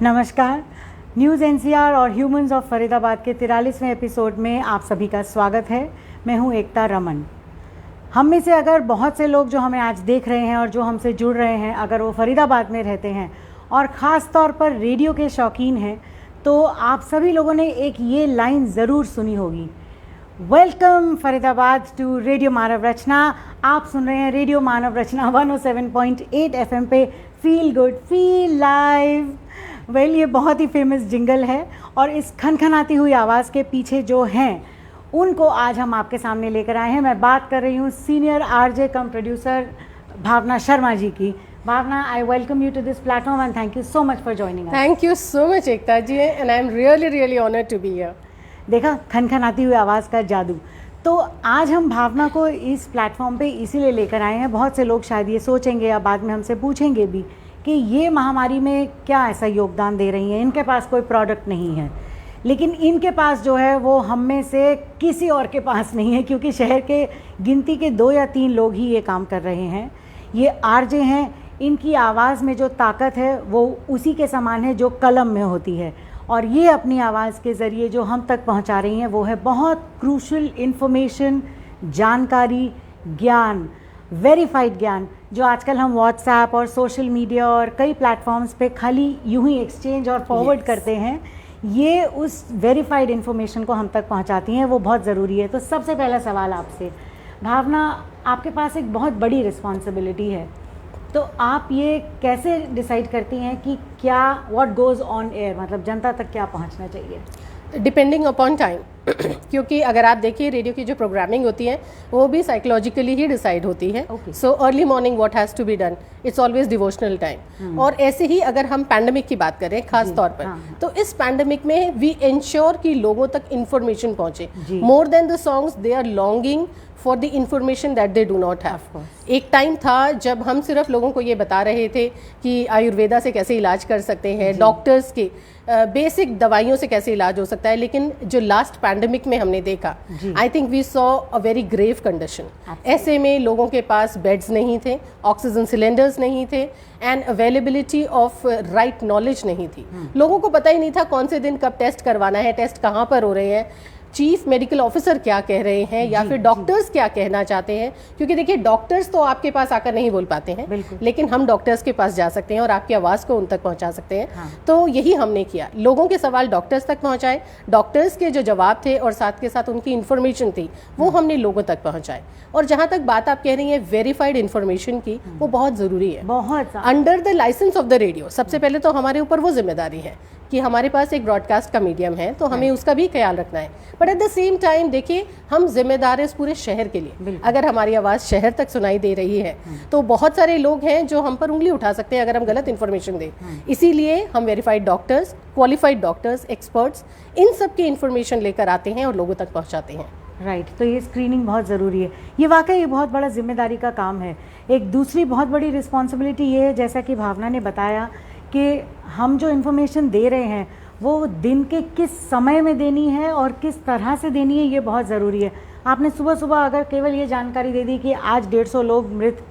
नमस्कार। News NCR और humans of Faridabad के 43वें एपिसोड में आप सभी का स्वागत है। मैं हूं एकता रमन। हम में से अगर बहुत से लोग जो हमें आज देख रहे हैं और जो हमसे जुड़ रहे हैं, अगर वो फरीदाबाद में रहते हैं और ख़ास तौर पर रेडियो के शौकीन हैं, तो आप सभी लोगों ने एक ये लाइन ज़रूर सुनी होगी, वेलकम फरीदाबाद टू रेडियो मानव रचना। आप सुन रहे हैं रेडियो मानव रचना 107.8 FM पे, feel good feel live. Well, ये बहुत ही फेमस जिंगल है और इस खनखनाती हुई आवाज़ के पीछे जो हैं उनको आज हम आपके सामने लेकर आए हैं। मैं बात कर रही हूँ senior RJ cum producer Bhavana Sharma ji की। Bhavana, I welcome you to this platform and thank you so much for joining us. Thank you so much Ekta ji, and I am really honoured to be here. देखा, खनखनाती हुई आवाज़ का जादू। तो आज हम भावना को इस प्लेटफॉर्म पे इसीलिए लेकर आए हैं, बहुत से लोग शायद ये सोचेंगे या बाद में हमसे पूछेंगे भी कि ये महामारी में क्या ऐसा योगदान दे रही हैं। इनके पास कोई प्रोडक्ट नहीं है, लेकिन इनके पास जो है वो हम में से किसी और के पास नहीं है, क्योंकि शहर के गिनती के 2 या 3 लोग ही ये काम कर रहे हैं। ये आरजे हैं, इनकी आवाज़ में जो ताकत है वो उसी के समान है जो कलम में होती है, और ये अपनी आवाज़ के ज़रिए जो हम तक पहुंचा रही हैं वो है बहुत क्रूशल इन्फॉर्मेशन, जानकारी, ज्ञान, वेरीफाइड ज्ञान, जो आजकल हम व्हाट्सएप और सोशल मीडिया और कई प्लेटफॉर्म्स पे खाली यूं ही एक्सचेंज और फॉरवर्ड करते हैं। ये उस वेरीफाइड इन्फॉर्मेशन को हम तक पहुंचाती हैं, वो बहुत ज़रूरी है। तो सबसे पहला सवाल आपसे, भावना, आपके पास एक बहुत बड़ी रिस्पॉन्सिबिलिटी है, तो आप ये कैसे डिसाइड करती हैं कि क्या व्हाट गोज़ ऑन एयर, मतलब जनता तक क्या पहुंचना चाहिए? डिपेंडिंग अपॉन टाइम क्योंकि अगर आप देखिए रेडियो की जो प्रोग्रामिंग होती है वो भी साइकोलॉजिकली ही डिसाइड होती है। So early morning what has to be done, it's always devotional time. और ऐसे ही अगर हम पैंडेमिक की बात करें खास तौर पर, तो इस पैंडेमिक में वी इंश्योर कि लोगों तक इंफॉर्मेशन पहुंचे। More than the songs, they are longing for the information that they do not have. एक टाइम था जब हम सिर्फ लोगों को ये बता रहे थे कि आयुर्वेदा से कैसे इलाज कर सकते हैं, डॉक्टर्स के बेसिक दवाइयों से कैसे इलाज हो सकता है, लेकिन जो लास्ट पैंडेमिक में हमने देखा, I think we saw a very grave condition. ऐसे में लोगों के पास बेड्स नहीं थे, ऑक्सीजन सिलेंडर्स नहीं थे, and availability of right knowledge नहीं थी। लोगों को पता ही नहीं था कौन से दिन कब टेस्ट करवाना है, टेस्ट कहाँ पर हो रहे हैं, चीफ मेडिकल ऑफिसर क्या कह रहे हैं या फिर डॉक्टर्स क्या कहना चाहते हैं। क्योंकि देखिए, डॉक्टर्स तो आपके पास आकर नहीं बोल पाते हैं, लेकिन हम डॉक्टर्स के पास जा सकते हैं और आपकी आवाज़ को उन तक पहुंचा सकते हैं। तो यही हमने किया, लोगों के सवाल डॉक्टर्स तक पहुंचाए, डॉक्टर्स के जो जवाब थे और साथ के साथ उनकी इन्फॉर्मेशन थी वो हमने लोगों तक पहुंचाए। और जहां तक बात आप कह रही हैं वेरीफाइड इन्फॉर्मेशन की, वो बहुत ज़रूरी है। बहुत under the licence of the radio, सबसे पहले तो हमारे ऊपर वो जिम्मेदारी है कि हमारे पास एक ब्रॉडकास्ट का मीडियम है, तो हमें उसका भी ख्याल रखना है। But at the same time देखिए, हम जिम्मेदार हैं इस पूरे शहर के लिए। अगर हमारी आवाज़ शहर तक सुनाई दे रही है तो बहुत सारे लोग हैं जो हम पर उंगली उठा सकते हैं अगर हम गलत इन्फॉर्मेशन दें। इसीलिए हम verified doctors, qualified doctors, experts, इन सब की इन्फॉर्मेशन लेकर आते हैं और लोगों तक पहुँचाते हैं। राइट, तो ये स्क्रीनिंग बहुत ज़रूरी है। ये वाकई बहुत बड़ा जिम्मेदारी का काम है। एक दूसरी बहुत बड़ी रिस्पॉन्सिबिलिटी ये है, जैसा कि भावना ने बताया, कि हम जो इन्फॉर्मेशन दे रहे हैं वो दिन के किस समय में देनी है और किस तरह से देनी है, ये बहुत ज़रूरी है। आपने सुबह सुबह अगर केवल ये जानकारी दे दी कि आज 150 लोग मृत,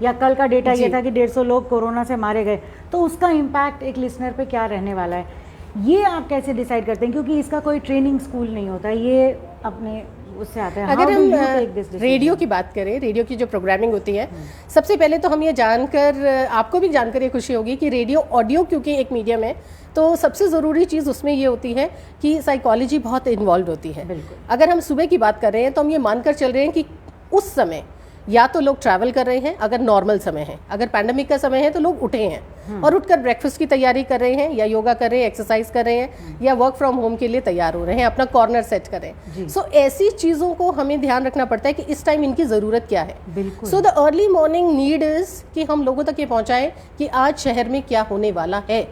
या कल का डेटा ये था कि 150 लोग कोरोना से मारे गए, तो उसका इम्पैक्ट एक लिसनर पे क्या रहने वाला है, ये आप कैसे डिसाइड करते हैं? क्योंकि इसका कोई ट्रेनिंग स्कूल नहीं होता, ये अपने उससे आता है। अगर हम रेडियो की बात करें, रेडियो की जो प्रोग्रामिंग होती है, सबसे पहले तो हम ये जानकर, आपको भी जानकर ये खुशी होगी कि रेडियो ऑडियो क्योंकि एक मीडियम है, तो सबसे ज़रूरी चीज़ उसमें ये होती है कि साइकोलॉजी बहुत इन्वॉल्व होती है। अगर हम सुबह की बात कर रहे हैं तो हम ये मानकर चल रहे हैं कि उस समय या तो लोग ट्रैवल कर रहे हैं, अगर नॉर्मल समय है, अगर पैंडेमिक का समय है तो लोग उठे हैं और उठकर ब्रेकफास्ट की तैयारी कर रहे हैं, या योगा कर रहे हैं, एक्सरसाइज कर रहे हैं, या वर्क फ्रॉम होम के लिए तैयार हो रहे हैं, अपना कॉर्नर सेट कर रहे हैं। सो ऐसी चीज़ों को हमें ध्यान रखना पड़ता है कि इस टाइम इनकी ज़रूरत क्या है। So the early morning need is कि हम लोगों तक ये पहुँचाएं कि आज शहर में क्या होने वाला है।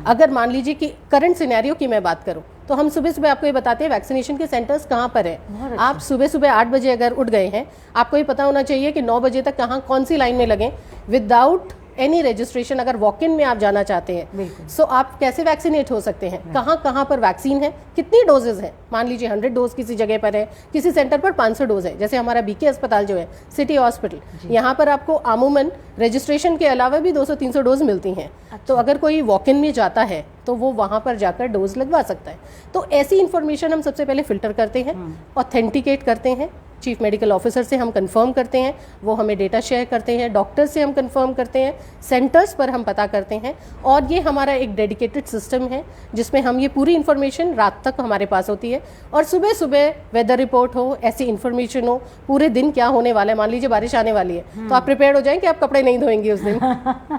अगर मान लीजिए कि करंट सिनेरियो की मैं बात करूं, तो हम सुबह सुबह आपको ये बताते हैं वैक्सीनेशन के सेंटर्स कहाँ पर हैं। आप सुबह सुबह 8 बजे अगर उठ गए हैं, आपको ये पता होना चाहिए कि 9 बजे तक कहाँ कौन सी लाइन में लगें विदाउट एनी रजिस्ट्रेशन अगर वॉक इन में आप जाना चाहते हैं, सो आप कैसे वैक्सीनेट हो सकते हैं, कहाँ कहाँ पर वैक्सीन है, कितनी डोजेज है। मान लीजिए 100 डोज किसी जगह पर है, किसी सेंटर पर 500 डोज है। जैसे हमारा बीके अस्पताल जो है, सिटी हॉस्पिटल, यहाँ पर आपको अमूमन रजिस्ट्रेशन के अलावा भी 200-300 डोज मिलती हैं। तो अगर कोई वॉक इन में जाता है तो वो वहाँ पर जाकर डोज लगवा सकता है। तो ऐसी इन्फॉर्मेशन हम सबसे पहले फिल्टर करते हैं, ऑथेंटिकेट करते हैं, चीफ मेडिकल ऑफिसर से हम कंफर्म करते हैं, वो हमें डेटा शेयर करते हैं, डॉक्टर से हम कंफर्म करते हैं, सेंटर्स पर हम पता करते हैं, और ये हमारा एक डेडिकेटेड सिस्टम है जिसमें हम ये पूरी इन्फॉर्मेशन रात तक हमारे पास होती है। और सुबह सुबह वेदर रिपोर्ट हो, ऐसी इन्फॉर्मेशन हो, पूरे दिन क्या होने वाला है, मान लीजिए बारिश आने वाली है तो आप प्रिपेयर हो जाएं कि आप कपड़े नहीं धोएंगे उस दिन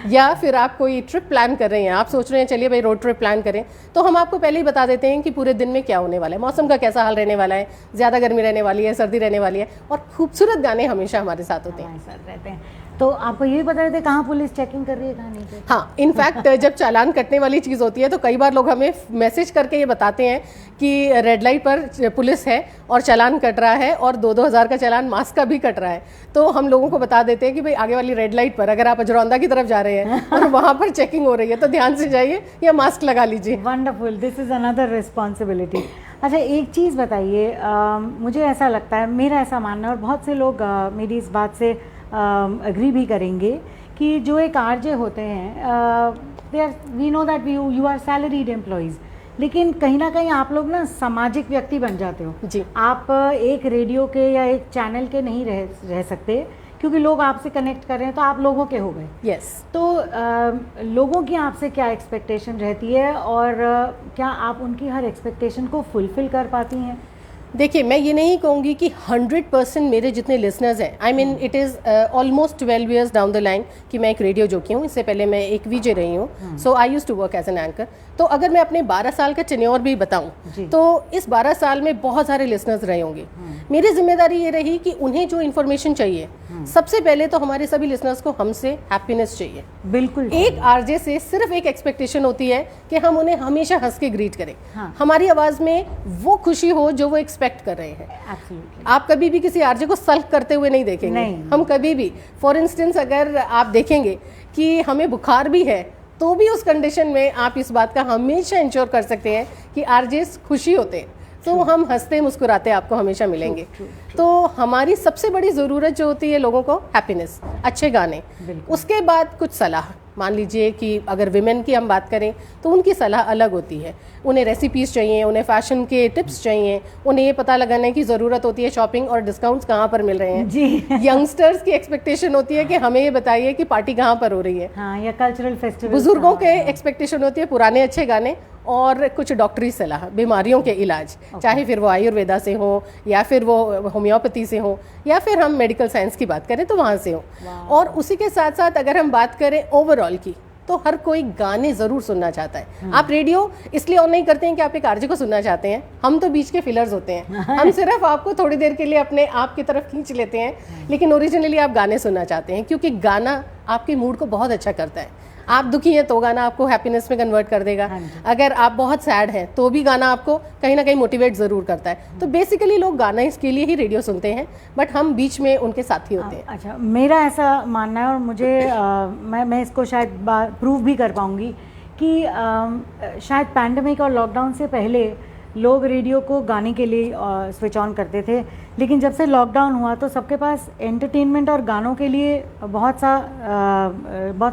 या फिर आप कोई ट्रिप प्लान कर रहे हैं, आप सोच रहे हैं चलिए भाई रोड ट्रिप प्लान करें, तो हम आपको पहले ही बता देते हैं कि पूरे दिन में क्या होने वाला है, मौसम का कैसा हाल रहने वाला है, ज़्यादा गर्मी रहने वाली है, सर्दी रहने वाली है। और खूबसूरत गाने हमेशा हमारे साथ होते हैं, साथ रहते हैं। तो आपको ये बता रहे थे कहाँ पुलिस चेकिंग कर रही है, कहाँ नहीं कर? हाँ, इनफैक्ट जब चालान कटने वाली चीज़ होती है तो कई बार लोग हमें मैसेज करके ये बताते हैं कि रेड लाइट पर पुलिस है और चालान कट रहा है, और 2-2 हज़ार का चालान मास्क का भी कट रहा है। तो हम लोगों को बता देते हैं कि भाई आगे वाली रेड लाइट पर अगर आप अजरौंदा की तरफ जा रहे हैं और वहाँ पर चेकिंग हो रही है तो ध्यान से जाइए या मास्क लगा लीजिए। Wonderful, this is another responsibility. अच्छा, एक चीज़ बताइए, मुझे ऐसा लगता है, मेरा ऐसा मानना है और बहुत से लोग मेरी इस बात से एग्री भी करेंगे कि जो एक आरजे होते हैं, we know that you are salaried employees, लेकिन कहीं ना कहीं आप लोग ना सामाजिक व्यक्ति बन जाते हो जी। आप एक रेडियो के या एक चैनल के नहीं रह सकते, क्योंकि लोग आपसे कनेक्ट कर रहे हैं तो आप लोगों के हो गए। यस। तो लोगों की आपसे क्या एक्सपेक्टेशन रहती है, और क्या आप उनकी हर एक्सपेक्टेशन को फुलफिल कर पाती हैं? देखिए, मैं ये नहीं कहूँगी कि 100% मेरे जितने लिसनर्स हैं, I mean it is almost 12 years down the line कि मैं एक रेडियो जॉकी हूँ, इससे पहले मैं एक वीजे रही हूँ, so I use to work as an anchor. तो अगर मैं अपने 12 साल का टेन्योर भी बताऊँ तो इस 12 साल में बहुत सारे लिसनर्स रहे होंगे। मेरी जिम्मेदारी ये रही कि उन्हें जो इन्फॉर्मेशन चाहिए, सबसे पहले तो हमारे सभी लिसनर्स को हमसे हैप्पीनेस चाहिए। बिल्कुल। एक आरजे से सिर्फ एक एक्सपेक्टेशन होती है कि हम उन्हें हमेशा हंस के ग्रीट करें, हमारी आवाज़ में वो खुशी हो जो वो एक्सपेक्ट कर रहे हैं। Absolutely. आप कभी भी किसी आरजे को सल्क करते हुए नहीं देखेंगे। नहीं। हम कभी भी, फॉर इंस्टेंस अगर आप देखेंगे कि हमें बुखार भी है तो भी उस कंडीशन में आप इस बात का हमेशा इंश्योर कर सकते हैं कि आरजेस खुशी होते हैं, तो हम हंसते मुस्कुराते आपको हमेशा मिलेंगे। तो हमारी सबसे बड़ी ज़रूरत जो होती है लोगों को, हैप्पीनेस, अच्छे गाने, उसके बाद कुछ सलाह। मान लीजिए कि अगर विमेन की हम बात करें तो उनकी सलाह अलग होती है, उन्हें रेसिपीज़ चाहिए, उन्हें फैशन के टिप्स चाहिए, उन्हें ये पता लगाने की ज़रूरत होती है शॉपिंग और डिस्काउंट्स कहाँ पर मिल रहे हैं जी। यंगस्टर्स की एक्सपेक्टेशन होती है कि हमें ये बताइए कि पार्टी कहाँ पर हो रही है। हाँ, या कल्चरल फेस्टिवल। बुजुर्गों के एक्सपेक्टेशन होती है पुराने अच्छे गाने और कुछ डॉक्टरी सलाह, बीमारियों के इलाज, चाहे फिर वो आयुर्वेदा से हो या फिर वो होम्योपैथी से हो या फिर हम मेडिकल साइंस की बात करें तो वहाँ से हो। और उसी के साथ साथ अगर हम बात करें ओवरऑल की, तो हर कोई गाने ज़रूर सुनना चाहता है। आप रेडियो इसलिए ऑन नहीं करते हैं कि आप एक आरजे को सुनना चाहते हैं, हम तो बीच के फिलर्स होते हैं, हम सिर्फ आपको थोड़ी देर के लिए अपने आप की तरफ खींच लेते हैं, लेकिन ओरिजिनली आप गाने सुनना चाहते हैं, क्योंकि गाना आपके मूड को बहुत अच्छा करता है। आप दुखी हैं तो गाना आपको हैप्पीनेस में कन्वर्ट कर देगा, अगर आप बहुत सैड हैं तो भी गाना आपको कहीं ना कहीं मोटिवेट ज़रूर करता है। तो बेसिकली लोग गाना इसके लिए ही रेडियो सुनते हैं, बट हम बीच में उनके साथी होते हैं। अच्छा, मेरा ऐसा मानना है और मुझे मैं इसको शायद प्रूव भी कर पाऊँगी कि शायद पैंडमिक और लॉकडाउन से पहले लोग रेडियो को गाने के लिए स्विच ऑन करते थे, लेकिन जब से लॉकडाउन हुआ तो सबके पास एंटरटेनमेंट और गानों के लिए बहुत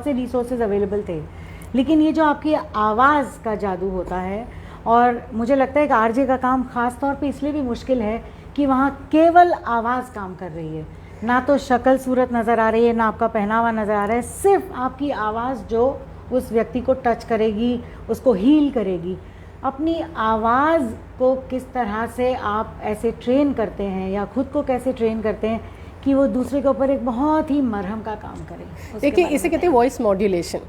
से रिसोर्सेज अवेलेबल थे। लेकिन ये जो आपकी आवाज़ का जादू होता है, और मुझे लगता है कि आरजे का काम ख़ास तौर पे इसलिए भी मुश्किल है कि वहाँ केवल आवाज़ काम कर रही है, ना तो शक्ल सूरत नज़र आ रही है, ना आपका पहनावा नज़र आ रहा है, सिर्फ आपकी आवाज़ जो उस व्यक्ति को टच करेगी, उसको हील करेगी। अपनी आवाज़ को किस तरह से आप ऐसे ट्रेन करते हैं या खुद को कैसे ट्रेन करते हैं कि वो दूसरे के ऊपर एक बहुत ही मरहम का काम करे? देखिए, इसे कहते हैं वॉइस मॉड्यूलेशन।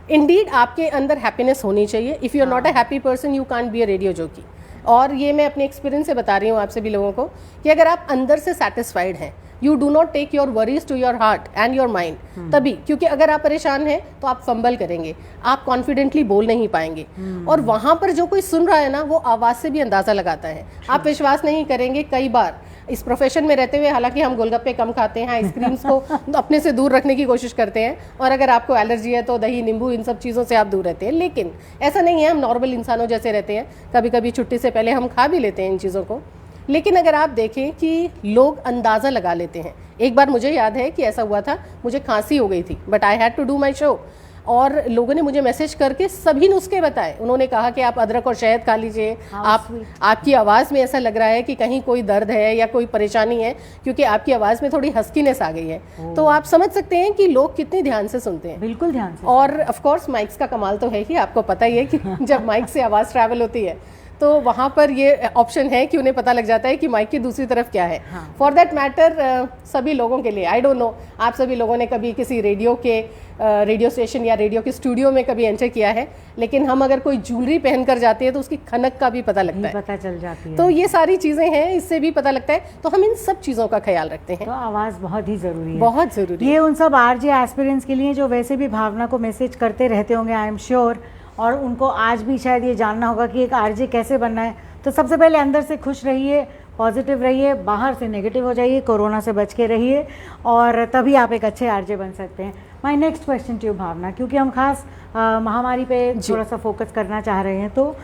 इंडीड आपके अंदर हैप्पीनेस होनी चाहिए। If you are not a happy person you can't be a radio jockey. और ये मैं अपने एक्सपीरियंस से बता रही हूँ आप सभी लोगों को कि अगर आप अंदर से सेटिस्फाइड हैं, you do not take your worries to your heart and your mind, तभी, क्योंकि अगर आप परेशान हैं तो आप फंबल करेंगे, आप कॉन्फिडेंटली बोल नहीं पाएंगे। और वहाँ पर जो कोई सुन रहा है ना, वो आवाज़ से भी अंदाज़ा लगाता है। आप विश्वास नहीं करेंगे, कई बार इस प्रोफेशन में रहते हुए हालांकि हम गोलगप्पे कम खाते हैं, आइसक्रीम्स को अपने से दूर रखने की कोशिश करते हैं, और अगर आपको एलर्जी है तो दही नींबू इन सब चीज़ों से आप दूर रहते हैं, लेकिन ऐसा नहीं है, हम नॉर्मल इंसानों जैसे रहते हैं, कभी कभी छुट्टी से पहले हम खा भी लेते हैं इन चीज़ों को। लेकिन अगर आप देखें कि लोग अंदाज़ा लगा लेते हैं, एक बार मुझे याद है कि ऐसा हुआ था, मुझे खांसी हो गई थी but I had to do my show, और लोगों ने मुझे मैसेज करके सभी नुस्खे बताए। उन्होंने कहा कि आप अदरक और शहद खा लीजिए, आपकी आवाज़ में ऐसा लग रहा है कि कहीं कोई दर्द है या कोई परेशानी है, क्योंकि आपकी आवाज़ में थोड़ी हस्कीनेस आ गई है। तो आप समझ सकते हैं कि लोग कितने ध्यान से सुनते हैं। बिल्कुल ध्यान से। और ऑफ कोर्स माइक्स का कमाल तो है ही, आपको पता ही है कि जब माइक से आवाज़ ट्रैवल होती है तो वहाँ पर ये ऑप्शन है कि उन्हें पता लग जाता है कि माइक की दूसरी तरफ क्या है। फॉर दैट मैटर सभी लोगों के लिए, आई डोंट नो आप सभी लोगों ने कभी किसी रेडियो स्टेशन या रेडियो के स्टूडियो में कभी एंटर किया है, लेकिन हम अगर कोई ज्वेलरी पहन कर जाते हैं तो उसकी खनक का भी पता लगता है, पता चल जाती है। तो ये सारी चीज़ें हैं, इससे भी पता लगता है। तो हम इन सब चीज़ों का ख्याल रखते हैं। तो आवाज़ बहुत ही ज़रूरी है, बहुत ज़रूरी। ये उन सब आरजे एस्पिरेंट्स के लिए जो वैसे भी भावना को मैसेज करते रहते होंगे, आई एम श्योर, और उनको आज भी शायद ये जानना होगा कि एक आरजे कैसे बनना है। तो सबसे पहले अंदर से खुश रहिए, पॉजिटिव रहिए, बाहर से नेगेटिव हो जाइए, कोरोना से बच के रहिए, और तभी आप एक अच्छे आरजे बन सकते हैं। My next question to you Bhavana, क्योंकि हम खास महामारी पे थोड़ा सा फोकस करना चाह रहे हैं, तो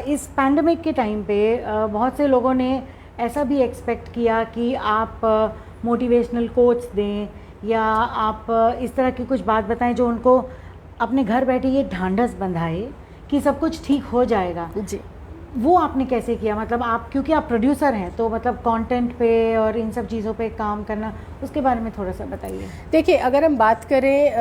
इस पैंडमिक के टाइम पे बहुत से लोगों ने ऐसा भी एक्सपेक्ट किया कि आप मोटिवेशनल कोट्स दें या आप इस तरह की कुछ बात बताएं जो उनको अपने घर बैठे ये ढांढस बंधाए कि सब कुछ ठीक हो जाएगा। जी, वो आपने कैसे किया? मतलब आप, क्योंकि आप प्रोड्यूसर हैं, तो मतलब कंटेंट पे और इन सब चीज़ों पे काम करना, उसके बारे में थोड़ा सा बताइए। देखिए, अगर हम बात करें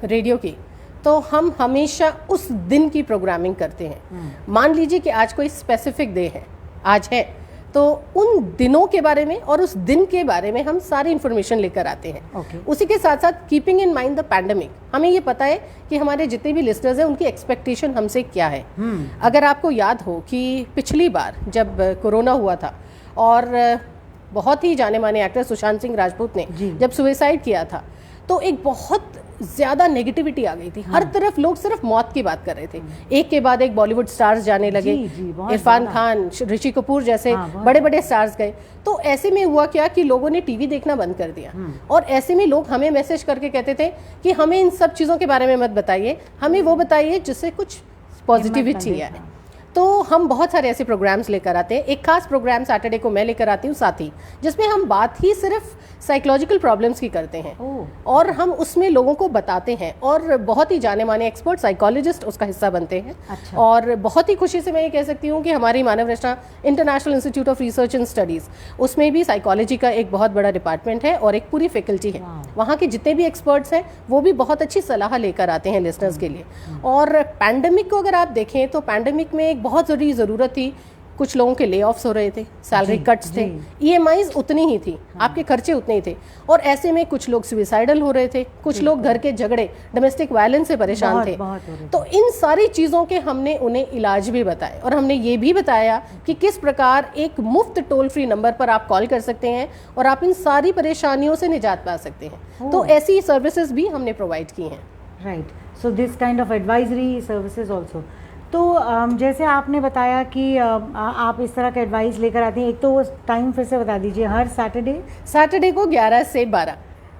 रेडियो की, तो हम हमेशा उस दिन की प्रोग्रामिंग करते हैं। मान लीजिए कि आज कोई स्पेसिफिक डे है, आज है, तो उन दिनों के बारे में और उस दिन के बारे में हम सारी इन्फॉर्मेशन लेकर आते हैं। उसी के साथ साथ keeping in mind the pandemic, हमें ये पता है कि हमारे जितने भी लिसनर्स हैं उनकी एक्सपेक्टेशन हमसे क्या है। अगर आपको याद हो कि पिछली बार जब कोरोना हुआ था और बहुत ही जाने माने एक्टर सुशांत सिंह राजपूत ने जब सुसाइड किया था, तो एक बहुत ज़्यादा नेगेटिविटी आ गई थी। हर तरफ लोग सिर्फ मौत की बात कर रहे थे। एक के बाद एक बॉलीवुड स्टार्स जाने लगे, इरफान खान, ऋषि कपूर जैसे बड़े बड़े स्टार्स गए। तो ऐसे में हुआ क्या कि लोगों ने टीवी देखना बंद कर दिया, और ऐसे में लोग हमें मैसेज करके कहते थे कि हमें इन सब चीज़ों के बारे में मत बताइए, हमें वो बताइए जिससे कुछ पॉजिटिविटी आए। तो हम बहुत सारे ऐसे प्रोग्राम्स लेकर आते हैं। एक खास प्रोग्राम सैटरडे को मैं लेकर आती हूँ साथी, जिसमें हम बात ही सिर्फ साइकोलॉजिकल प्रॉब्लम्स की करते हैं, और हम उसमें लोगों को बताते हैं, और बहुत ही जाने माने एक्सपर्ट साइकोलॉजिस्ट उसका हिस्सा बनते हैं। अच्छा। और बहुत ही खुशी से मैं ये कह सकती हूँ कि हमारी Manav Rachna international institute of research and studies, उसमें भी साइकोलॉजी का एक बहुत बड़ा डिपार्टमेंट है और एक पूरी फैकल्टी है। वहाँ के जितने भी एक्सपर्ट्स हैं वो भी बहुत अच्छी सलाह लेकर आते हैं लिसनर्स के लिए। और पैंडमिक को अगर आप देखें तो पैंडमिक में बहुत ज़रूरत थी, कुछ लोगों के ले ऑफ्स हो रहे थे, सैलरी कट्स थे, ईएमआईज उतनी ही थी, आपके खर्चे उतने ही थे, और ऐसे में कुछ लोग सुसाइडल हो रहे थे, कुछ लोग घर के झगड़े, डोमेस्टिक वायलेंस से परेशान थे। तो इन सारी चीज़ों के हमने उन्हें इलाज भी बताए, और हमने ये भी बताया कि किस प्रकार एक मुफ्त टोल फ्री नंबर पर आप कॉल कर सकते हैं और आप इन सारी परेशानियों से निजात पा सकते हैं। तो ऐसी सर्विसेज भी हमने प्रोवाइड की हैं। Right, so this kind of advisory services also. तो जैसे आपने बताया कि आप इस तरह का एडवाइस लेकर आती हैं, एक तो टाइम फिर से बता दीजिए। हर सैटरडे को 11 से 12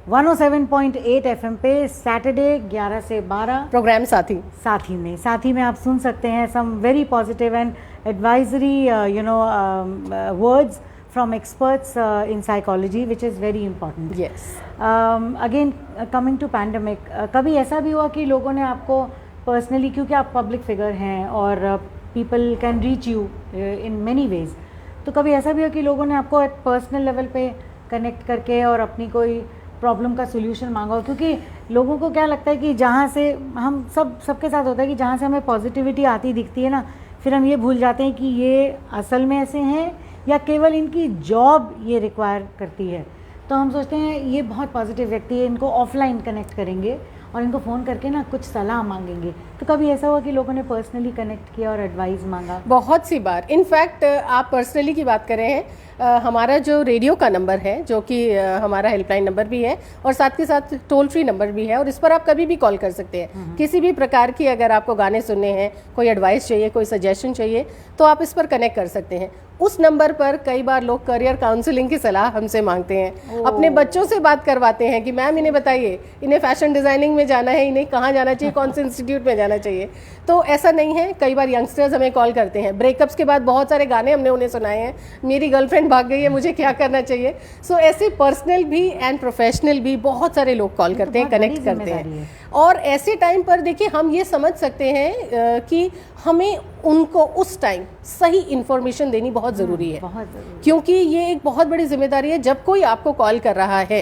107.8 FM पे सैटरडे 11 से 12 प्रोग्राम साथी में आप सुन सकते हैं some very positive and advisory words from experts in psychology, which is very important. Yes. Again, coming to pandemic, कभी ऐसा भी हुआ कि लोगों ने आपको पर्सनली, क्योंकि आप पब्लिक फिगर हैं और people can reach you in many ways, तो कभी ऐसा भी हुआ कि लोगों ने आपको एट पर्सनल लेवल पे कनेक्ट करके और अपनी कोई प्रॉब्लम का सोल्यूशन मांगा हो? क्योंकि लोगों को क्या लगता है कि जहाँ से हम सबके साथ होता है कि जहाँ से हमें पॉजिटिविटी आती दिखती है ना, फिर हम ये भूल जाते हैं कि ये असल में ऐसे हैं या केवल इनकी जॉब ये रिक्वायर करती है। तो हम सोचते हैं ये बहुत पॉजिटिव व्यक्ति है, इनको ऑफलाइन कनेक्ट करेंगे और इनको फ़ोन करके ना कुछ सलाह मांगेंगे। तो कभी ऐसा हुआ कि लोगों ने पर्सनली कनेक्ट किया और एडवाइस मांगा? बहुत सी बार। इनफैक्ट आप पर्सनली की बात कर रहे हैं, हमारा जो रेडियो का नंबर है, जो कि हमारा हेल्पलाइन नंबर भी है और साथ के साथ टोल फ्री नंबर भी है, और इस पर आप कभी भी कॉल कर सकते हैं। किसी भी प्रकार की अगर आपको गाने सुनने हैं, कोई एडवाइस चाहिए, कोई सजेशन चाहिए, तो आप इस पर कनेक्ट कर सकते हैं। उस नंबर पर कई बार लोग करियर काउंसलिंग की सलाह हमसे मांगते हैं, अपने बच्चों से बात करवाते हैं कि मैम इन्हें बताइए, इन्हें फैशन डिज़ाइनिंग में जाना है, इन्हें कहाँ जाना चाहिए, कौन से इंस्टीट्यूट में जाना चाहिए। तो ऐसा नहीं है, कई बार यंगस्टर्स हमें कॉल करते हैं, ब्रेकअप्स के बाद बहुत सारे गाने हमने उन्हें सुनाए हैं, मेरी गर्लफ्रेंड भाग गई है, मुझे क्या करना चाहिए। सो ऐसे पर्सनल भी एंड प्रोफेशनल भी बहुत सारे लोग कॉल करते हैं, कनेक्ट करते हैं। और ऐसे टाइम पर देखिए हम ये समझ सकते हैं कि हमें उनको उस टाइम सही इन्फॉर्मेशन देनी बहुत ज़रूरी है, क्योंकि ये एक बहुत बड़ी जिम्मेदारी है। जब कोई आपको कॉल कर रहा है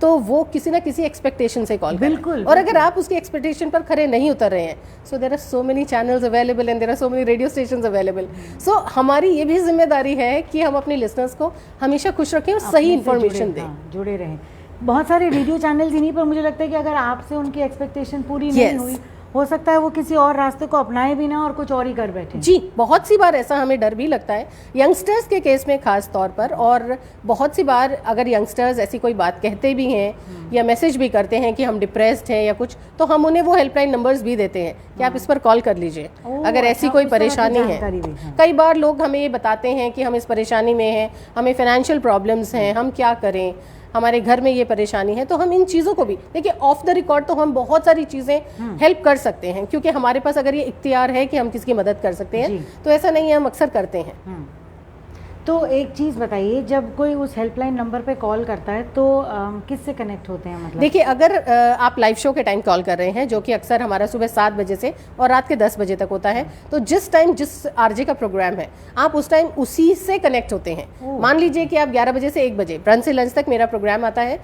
तो वो किसी ना किसी एक्सपेक्टेशन से कॉल कर रहा है, और अगर आप उसकी एक्सपेक्टेशन पर खरे नहीं उतर रहे हैं, so there are so many channels available and there are so many radio stations available. So हमारी ये भी जिम्मेदारी है कि हम अपने लिसनर्स को हमेशा खुश रखें और सही इन्फॉर्मेशन दें, जुड़े रहें। बहुत सारे रेडियो चैनल्स इन्हीं पर, मुझे लगता है कि अगर आपसे उनकी एक्सपेक्टेशन पूरी नहीं हुई, हो सकता है वो किसी और रास्ते को अपनाए भी ना और कुछ और ही कर बैठे। जी, बहुत सी बार ऐसा हमें डर भी लगता है, यंगस्टर्स के केस में खास तौर पर। और बहुत सी बार अगर यंगस्टर्स ऐसी कोई बात कहते भी हैं या मैसेज भी करते हैं कि हम डिप्रेस्ड हैं या कुछ, तो हम उन्हें वो हेल्पलाइन नंबर्स भी देते हैं कि आप इस पर कॉल कर लीजिए अगर ऐसी कोई परेशानी है। कई बार लोग हमें ये बताते हैं कि हम इस परेशानी में हैं, हमें फाइनेंशियल प्रॉब्लम्स हैं, हम क्या करें, हमारे घर में ये परेशानी है। तो हम इन चीज़ों को भी देखिए, ऑफ द रिकॉर्ड तो हम बहुत सारी चीज़ें हेल्प कर सकते हैं, क्योंकि हमारे पास अगर ये इख्तियार है कि हम किसी की मदद कर सकते हैं, तो ऐसा नहीं है, हम अक्सर करते हैं। तो एक चीज़ बताइए, जब कोई उस हेल्पलाइन नंबर पे कॉल करता है तो किससे कनेक्ट होते हैं? मतलब देखिए, अगर आप लाइव शो के टाइम कॉल कर रहे हैं, जो कि अक्सर हमारा सुबह 7 बजे से और रात के 10 बजे तक होता है, तो जिस टाइम जिस आरजे का प्रोग्राम है आप उस टाइम उसी से कनेक्ट होते हैं। मान लीजिए कि आप 11 बजे से 1 बजे, ब्रंच से लंच तक मेरा प्रोग्राम आता है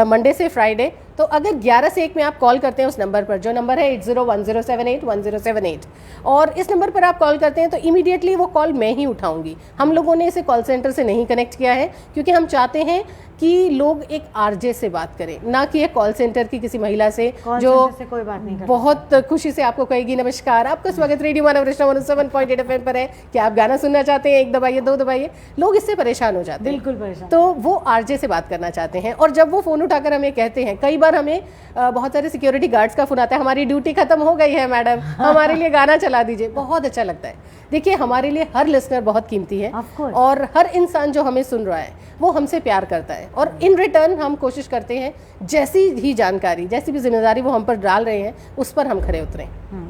मंडे से फ्राइडे, तो अगर 11 से 1 में आप कॉल करते हैं उस नंबर पर, जो नंबर है 8010781078, और इस नंबर पर आप कॉल करते हैं, तो इमीडिएटली वो कॉल मैं ही उठाऊंगी। हम लोगों ने इसे कॉल सेंटर से नहीं कनेक्ट किया है, क्योंकि हम चाहते हैं कि लोग एक आरजे से बात करें, ना कि एक कॉल सेंटर की किसी महिला से जो कोई बात नहीं बहुत खुशी से आपको कहेगी नमस्कार, आपका स्वागत रेडियो मानव रचना 107.8 FM पर है, क्या आप गाना सुनना चाहते हैं, 1 दबाइए 2 दबाइए। लोग इससे परेशान हो जाते हैं, बिल्कुल परेशान। तो वो आरजे से बात करना चाहते हैं। और जब वो फ़ोन उठाकर हमें कहते हैं, कई बार हमें बहुत सारे सिक्योरिटी गार्ड्स का फ़ोन आता है, हमारी ड्यूटी खत्म हो गई है मैडम, हमारे लिए गाना चला दीजिए। बहुत अच्छा लगता है। देखिए, हमारे लिए हर लिसनर बहुत कीमती है, और हर इंसान जो हमें सुन रहा है वो हमसे प्यार करता है, और इन रिटर्न हम कोशिश करते हैं जैसी ही जानकारी, जैसी भी जिम्मेदारी वो हम पर डाल रहे हैं, उस पर हम खरे उतरें।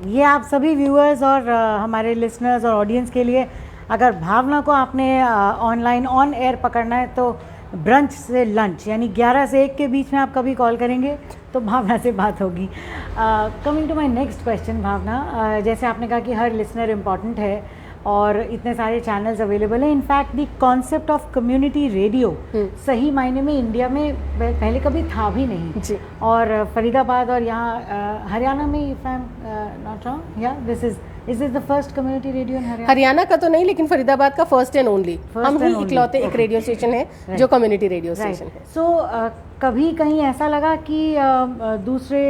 ये आप सभी व्यूअर्स और हमारे लिसनर्स और ऑडियंस के लिए, अगर भावना को आपने ऑनलाइन ऑन एयर पकड़ना है तो ब्रंच से लंच यानी 11 से 1 के बीच में आप कभी कॉल करेंगे तो भावना से बात होगी। Coming to my next question Bhavana, जैसे आपने कहा कि हर लिसनर इम्पॉर्टेंट है और इतने सारे चैनल्स अवेलेबल हैं, in fact the concept of community radio सही मायने में इंडिया में पहले कभी था भी नहीं जी। और फरीदाबाद और यहाँ हरियाणा में, if I am not wrong, या this is this the first community radio in Haryana का तो नहीं, लेकिन फरीदाबाद का फर्स्ट एंड ओनली, हम ही इकलौते एक रेडियो स्टेशन है जो कम्युनिटी रेडियो स्टेशन है। सो कभी कहीं ऐसा लगा कि दूसरे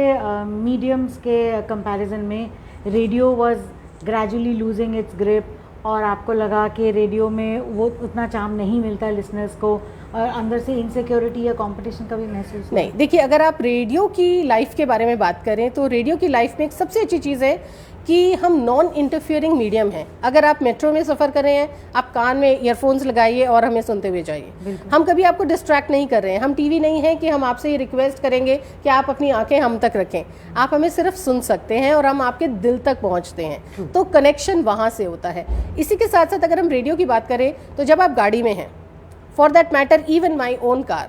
मीडियम्स के कंपैरिजन में radio was gradually losing its grip, और आपको लगा कि रेडियो में वो उतना चार्म नहीं मिलता लिसनर्स को, और अंदर से इनसिक्योरिटी या कंपटीशन का भी महसूस नहीं? देखिए, अगर आप रेडियो की लाइफ के बारे में बात करें तो रेडियो की लाइफ में एक सबसे अच्छी चीज़ है कि हम नॉन इंटरफियरिंग मीडियम हैं। अगर आप मेट्रो में सफ़र कर रहे हैं, आप कान में ईयरफोन्स लगाइए और हमें सुनते हुए जाइए। हम कभी आपको डिस्ट्रैक्ट नहीं कर रहे हैं। हम टीवी नहीं है कि हम आपसे ये रिक्वेस्ट करेंगे कि आप अपनी आंखें हम तक रखें। आप हमें सिर्फ सुन सकते हैं और हम आपके दिल तक पहुंचते हैं, तो कनेक्शन वहाँ से होता है। इसी के साथ साथ अगर हम रेडियो की बात करें तो जब आप गाड़ी में हैं, for that matter even my own car,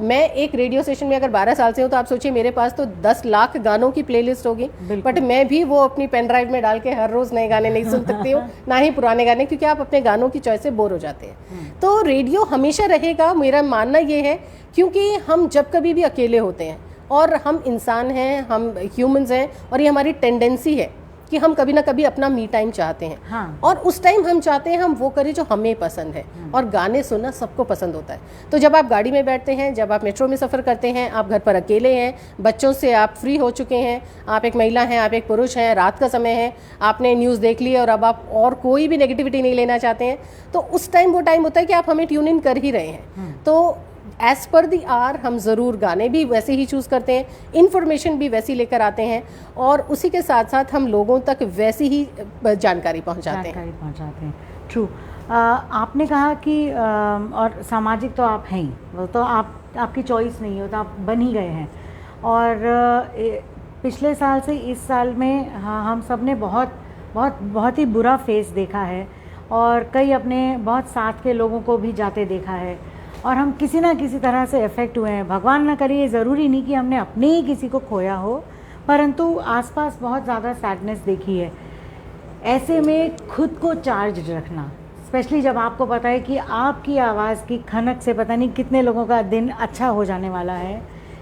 मैं एक रेडियो स्टेशन में अगर 12 साल से हूँ तो आप सोचिए मेरे पास तो 10 लाख गानों की प्लेलिस्ट होगी, बट मैं भी वो अपनी पेन ड्राइव में डाल के हर रोज़ नए गाने नहीं सुन सकती हूँ, ना ही पुराने गाने, क्योंकि आप अपने गानों की चॉइस से बोर हो जाते हैं। तो रेडियो हमेशा रहेगा, मेरा मानना ये है, क्योंकि हम जब कभी भी अकेले होते हैं, और हम इंसान हैं, हम ह्यूमंस हैं, और ये हमारी टेंडेंसी है कि हम कभी ना कभी अपना मी टाइम चाहते हैं। हाँ। और उस टाइम हम चाहते हैं हम वो करें जो हमें पसंद है, और गाने सुनना सबको पसंद होता है। तो जब आप गाड़ी में बैठते हैं, जब आप मेट्रो में सफ़र करते हैं, आप घर पर अकेले हैं, बच्चों से आप फ्री हो चुके हैं, आप एक महिला हैं, आप एक पुरुष हैं, रात का समय है, आपने न्यूज़ देख ली और अब आप और कोई भी नेगेटिविटी नहीं लेना चाहते हैं, तो उस टाइम वो टाइम होता है कि आप हमें ट्यून इन कर ही रहे हैं। तो एज़ पर दी आर हम ज़रूर गाने भी वैसे ही चूज़ करते हैं, इन्फॉर्मेशन भी वैसी लेकर आते हैं, और उसी के साथ साथ हम लोगों तक वैसी ही जानकारी पहुंचाते हैं। ट्रू। आपने कहा कि और सामाजिक तो आप हैं ही, वो तो आपकी चॉइस नहीं हो, तो आप बन ही गए हैं। और पिछले साल से इस साल में हम सब ने बहुत ही बुरा फेस देखा है, और कई अपने बहुत साथ के लोगों को भी जाते देखा है, और हम किसी ना किसी तरह से इफ़ेक्ट हुए हैं। भगवान ना करे, ये ज़रूरी नहीं कि हमने अपने ही किसी को खोया हो, परंतु आसपास बहुत ज़्यादा सैडनेस देखी है। ऐसे में खुद को चार्ज रखना, स्पेशली जब आपको पता है कि आपकी आवाज़ की खनक से पता नहीं कितने लोगों का दिन अच्छा हो जाने वाला है,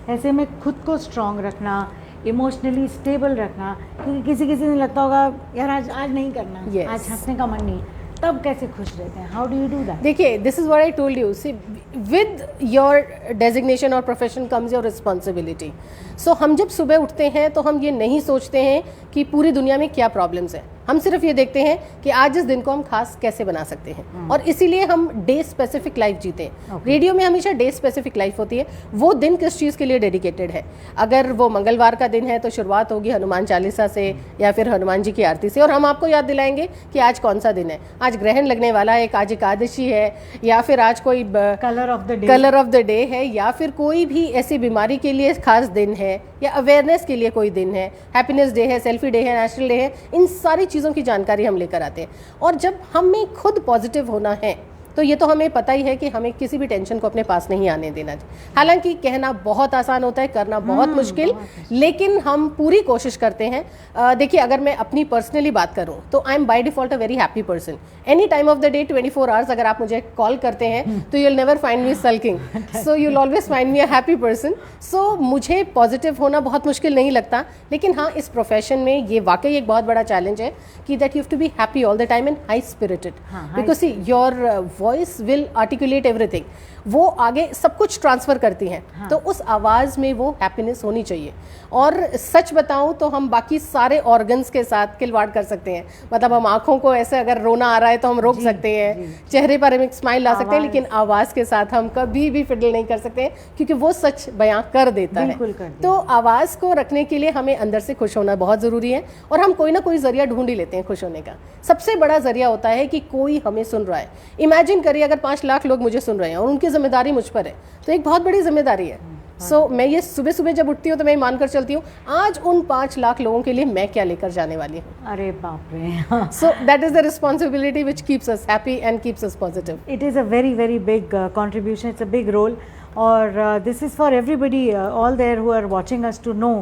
ऐसे में खुद को स्ट्रॉन्ग रखना, इमोशनली स्टेबल रखना, क्योंकि किसी दिन लगता होगा यार आज नहीं करना, yes. आज हंसने का मन नहीं, तब कैसे खुश रहते हैं? How do you do that? देखिए, this is what I told you, see with your designation और profession comes your responsibility. So हम जब सुबह उठते हैं तो हम ये नहीं सोचते हैं कि पूरी दुनिया में क्या प्रॉब्लम्स हैं, हम सिर्फ ये देखते हैं कि आज इस दिन को हम खास कैसे बना सकते हैं, और इसीलिए हम डे स्पेसिफिक लाइफ जीते हैं। रेडियो में हमेशा डे स्पेसिफिक लाइफ होती है, वो दिन किस चीज़ के लिए डेडिकेटेड है। अगर वो मंगलवार का दिन है तो शुरुआत होगी हनुमान चालीसा से या फिर हनुमान जी की आरती से, और हम आपको याद दिलाएंगे कि आज कौन सा दिन है, आज ग्रहण लगने वाला है, आज एकादशी है, या फिर आज कोई कलर ऑफ द डे है, या फिर कोई भी ऐसी बीमारी के लिए खास दिन है, या अवेयरनेस के लिए कोई दिन है, हैप्पीनेस डे है, सेल्फी डे है, नेशनल डे है। इन सारी चीज़ों की जानकारी हम लेकर आते हैं, और जब हमें खुद पॉजिटिव होना है तो ये तो हमें पता ही है कि हमें किसी भी टेंशन को अपने पास नहीं आने देना चाहिए। हालांकि कहना बहुत आसान होता है, करना बहुत मुश्किल, लेकिन हम पूरी कोशिश करते हैं। देखिए, अगर मैं अपनी पर्सनली बात करूं तो I am by default a very happy person. Any time of the day 24 hours अगर आप मुझे कॉल करते हैं तो you will never find me sulking, so you will always find me a happy person. So मुझे positive होना बहुत मुश्किल नहीं लगता, लेकिन हाँ, इस प्रोफेशन में ये वाकई एक बहुत बड़ा चैलेंज है कि that you have to be happy all the time and high spirited, because your voice will articulate everything, वो आगे सब कुछ ट्रांसफर करती हैं। तो उस आवाज़ में वो हैप्पीनेस होनी चाहिए। और सच बताऊं तो हम बाकी सारे ऑर्गन्स के साथ खिलवाड़ कर सकते हैं, मतलब हम आंखों को ऐसे अगर रोना आ रहा है तो हम रोक सकते हैं, चेहरे पर हम एक स्माइल ला सकते हैं, लेकिन आवाज़ के साथ हम कभी भी फिडल नहीं कर सकते, क्योंकि वो सच बयां कर देता है। तो आवाज़ को रखने के लिए हमें अंदर से खुश होना बहुत ज़रूरी है, और हम कोई ना कोई जरिया ढूंढ ही लेते हैं खुश होने का। सबसे बड़ा जरिया होता है कि कोई हमें सुन रहा है। इमेजिन करिए अगर 5 लाख लोग मुझे सुन रहे हैं और उनकी जिम्मेदारी मुझ पर है, तो एक बहुत बड़ी जिम्मेदारी है। सो मैं ये सुबह सुबह जब उठती हूँ तो मैं मानकर चलती हूँ आज उन 5 लाख लोगों के लिए मैं क्या लेकर जाने वाली हूँ। अरे बाप रे। So that is the responsibility which keeps us happy and keeps us positive. It is a very big contribution, it's a big role, और this is for everybody all there who are watching us to know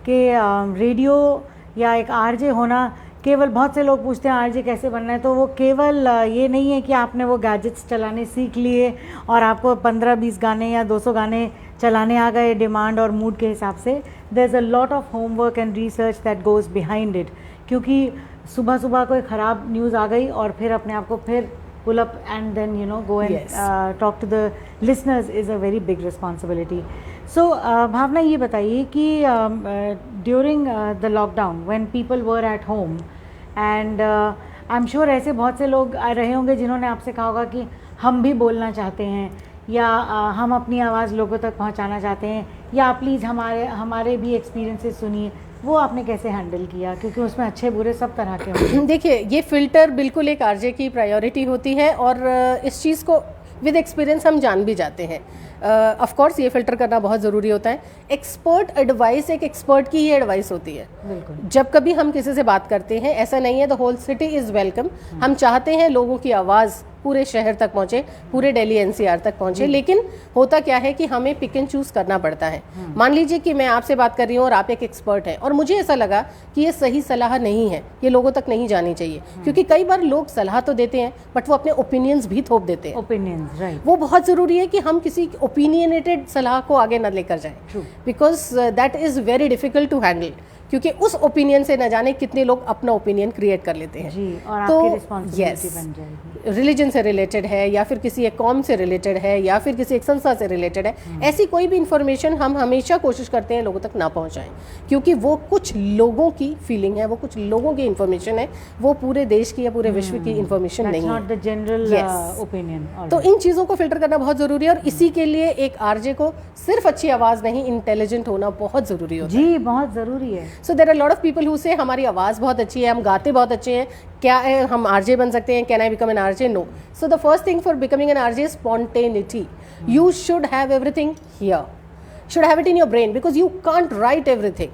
कि radio या एक RJ होना, केवल बहुत से लोग पूछते हैं आरजे कैसे बनना है, तो वो केवल ये नहीं है कि आपने वो गैजेट्स चलाने सीख लिए और आपको 15-20 गाने या 200 गाने चलाने आ गए डिमांड और मूड के हिसाब से। There is a lot of homework and research that goes behind it, क्योंकि सुबह सुबह कोई ख़राब न्यूज़ आ गई और फिर अपने आप को फिर pull up and then you know go and talk to the listeners is a very big responsibility. So Bhavana, ये बताइए कि during the lockdown when people were at home and I am sure ऐसे बहुत से लोग रहे होंगे जिन्होंने आपसे कहा होगा कि हम भी बोलना चाहते हैं, या हम अपनी आवाज़ लोगों तक पहुंचाना चाहते हैं, या प्लीज़ हमारे भी एक्सपीरियंसेस सुनिए। वो आपने कैसे हैंडल किया, क्योंकि उसमें अच्छे बुरे सब तरह के होंगे। देखिए, ये फ़िल्टर बिल्कुल एक आरजे की प्रायोरिटी होती है, और इस चीज़ को विद एक्सपीरियंस हम जान भी जाते हैं। ऑफ कोर्स ये फिल्टर करना बहुत ज़रूरी होता है। एक्सपर्ट एडवाइस एक एक्सपर्ट की ही एडवाइस होती है। बिल्कुल। जब कभी हम किसी से बात करते हैं, ऐसा नहीं है the whole city is welcome. हम चाहते हैं लोगों की आवाज़ पूरे शहर तक पहुंचे, पूरे दिल्ली एनसीआर तक पहुंचे, लेकिन होता क्या है कि हमें पिक एंड चूज करना पड़ता है। मान लीजिए कि मैं आपसे बात कर रही हूँ और आप एक एक्सपर्ट हैं, और मुझे ऐसा लगा कि ये सही सलाह नहीं है, ये लोगों तक नहीं जानी चाहिए, क्योंकि कई बार लोग सलाह तो देते हैं बट वो अपने ओपिनियंस भी थोप देते हैं। Opinions, right. वो बहुत ज़रूरी है कि हम किसी ओपिनियनेटेड सलाह को आगे न लेकर जाएं, because that is very difficult to handle, क्योंकि उस ओपिनियन से न जाने कितने लोग अपना ओपिनियन क्रिएट कर लेते हैं। जी, और आपकी रिस्पॉन्सिबिलिटी बन जाएगी। रिलीजन से रिलेटेड है, या फिर किसी एक कॉम से रिलेटेड है, या फिर किसी एक संस्था से रिलेटेड है, ऐसी कोई भी इंफॉर्मेशन हम हमेशा कोशिश करते हैं लोगों तक ना पहुंचाएं, क्योंकि वो कुछ लोगों की फीलिंग है, वो कुछ लोगों की इंफॉर्मेशन है, वो पूरे देश की या पूरे विश्व की इंफॉर्मेशन नहीं है। Not the general opinion. तो इन चीज़ों को फिल्टर करना बहुत ज़रूरी है, और इसी के लिए एक आरजे को सिर्फ अच्छी आवाज़ नहीं, इंटेलिजेंट होना बहुत ज़रूरी होता है। जी, बहुत ज़रूरी है। So there are lot of people who से हमारी आवाज़ बहुत अच्छी है, हम गाते बहुत अच्छे हैं, क्या हम आरजे बन सकते हैं, can I become an RJ? No. So the first thing for becoming an RJ is spontaneity. You should have everything here, should have it in your brain, because you can't write everything.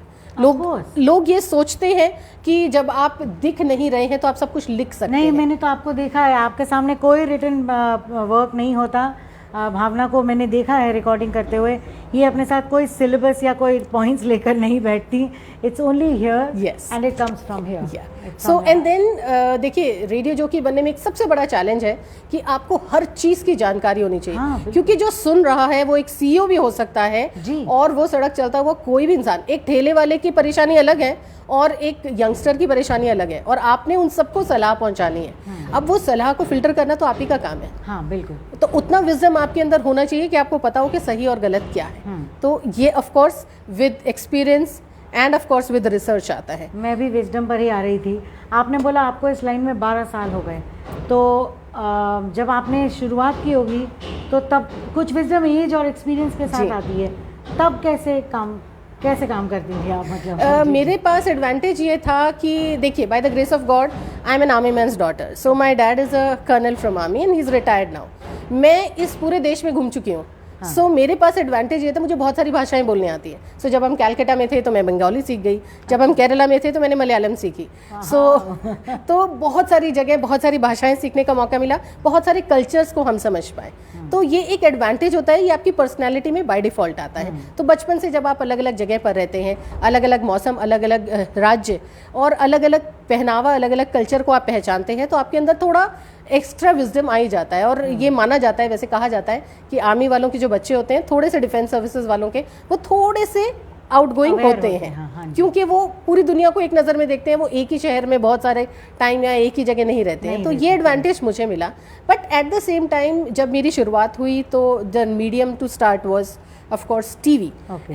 लोग ये सोचते हैं कि जब आप दिख नहीं रहे हैं तो आप सब कुछ लिख सकते हैं. नहीं, मैंने तो आपको देखा है, आपके सामने कोई रिटन वर्क नहीं होता. भावना को मैंने देखा है रिकॉर्डिंग करते हुए, ये अपने साथ कोई सिलेबस या कोई पॉइंट्स लेकर नहीं बैठती. It's only here and it comes from here. So and then देखिए, रेडियो जॉकी बनने में एक सबसे बड़ा चैलेंज है कि आपको हर चीज़ की जानकारी होनी चाहिए. क्योंकि जो सुन रहा है वो एक सीईओ भी हो सकता है और वो सड़क चलता हुआ कोई भी इंसान. एक ठेले वाले की परेशानी अलग है और एक यंगस्टर की परेशानी अलग है, और आपने उन सबको सलाह पहुंचानी है. अब वो सलाह को फिल्टर करना तो आप ही का काम है. हाँ बिल्कुल. तो उतना विजडम आपके अंदर होना चाहिए कि आपको पता हो कि सही और गलत क्या है. तो ये of course with experience end of course with research आता है. मैं भी विजडम पर ही आ रही थी. आपने बोला आपको इस लाइन में 12 साल हो गए, तो जब आपने शुरुआत की होगी तो तब कुछ विजडम एज और एक्सपीरियंस के साथ आती है, तब कैसे काम करती थी आप? मतलब मेरे पास एडवांटेज ये था कि देखिए, by the grace of God I am an army man's daughter. So my dad is a colonel from army and he is retired now. मैं इस पूरे देश में घूम चुकी हूँ. सो मेरे पास एडवांटेज ये था, मुझे बहुत सारी भाषाएं बोलने आती है. सो जब हम कैलकाटा में थे तो मैं बंगाली सीख गई, जब हम केरला में थे तो मैंने मलयालम सीखी. तो बहुत सारी जगह बहुत सारी भाषाएं सीखने का मौका मिला, बहुत सारे कल्चर्स को हम समझ पाए. तो ये एक एडवांटेज होता है, ये आपकी पर्सनैलिटी में बाय डिफ़ॉल्ट आता है. तो बचपन से जब आप अलग अलग जगह पर रहते हैं, अलग अलग मौसम, अलग अलग राज्य और अलग अलग पहनावा, अलग अलग कल्चर को आप पहचानते हैं, तो आपके अंदर थोड़ा एक्स्ट्रा विजडम आ ही जाता है. और ये माना जाता है, वैसे कहा जाता है कि आर्मी वालों के जो बच्चे होते हैं, थोड़े से डिफेंस सर्विसेज वालों के, वो थोड़े से आउटगोइंग होते हैं. क्योंकि वो पूरी दुनिया को एक नज़र में देखते हैं, वो एक ही शहर में बहुत सारे टाइम या एक ही जगह नहीं रहते हैं. तो ये एडवांटेज मुझे मिला. But at the same time जब मेरी शुरुआत हुई तो the medium to start was of course TV.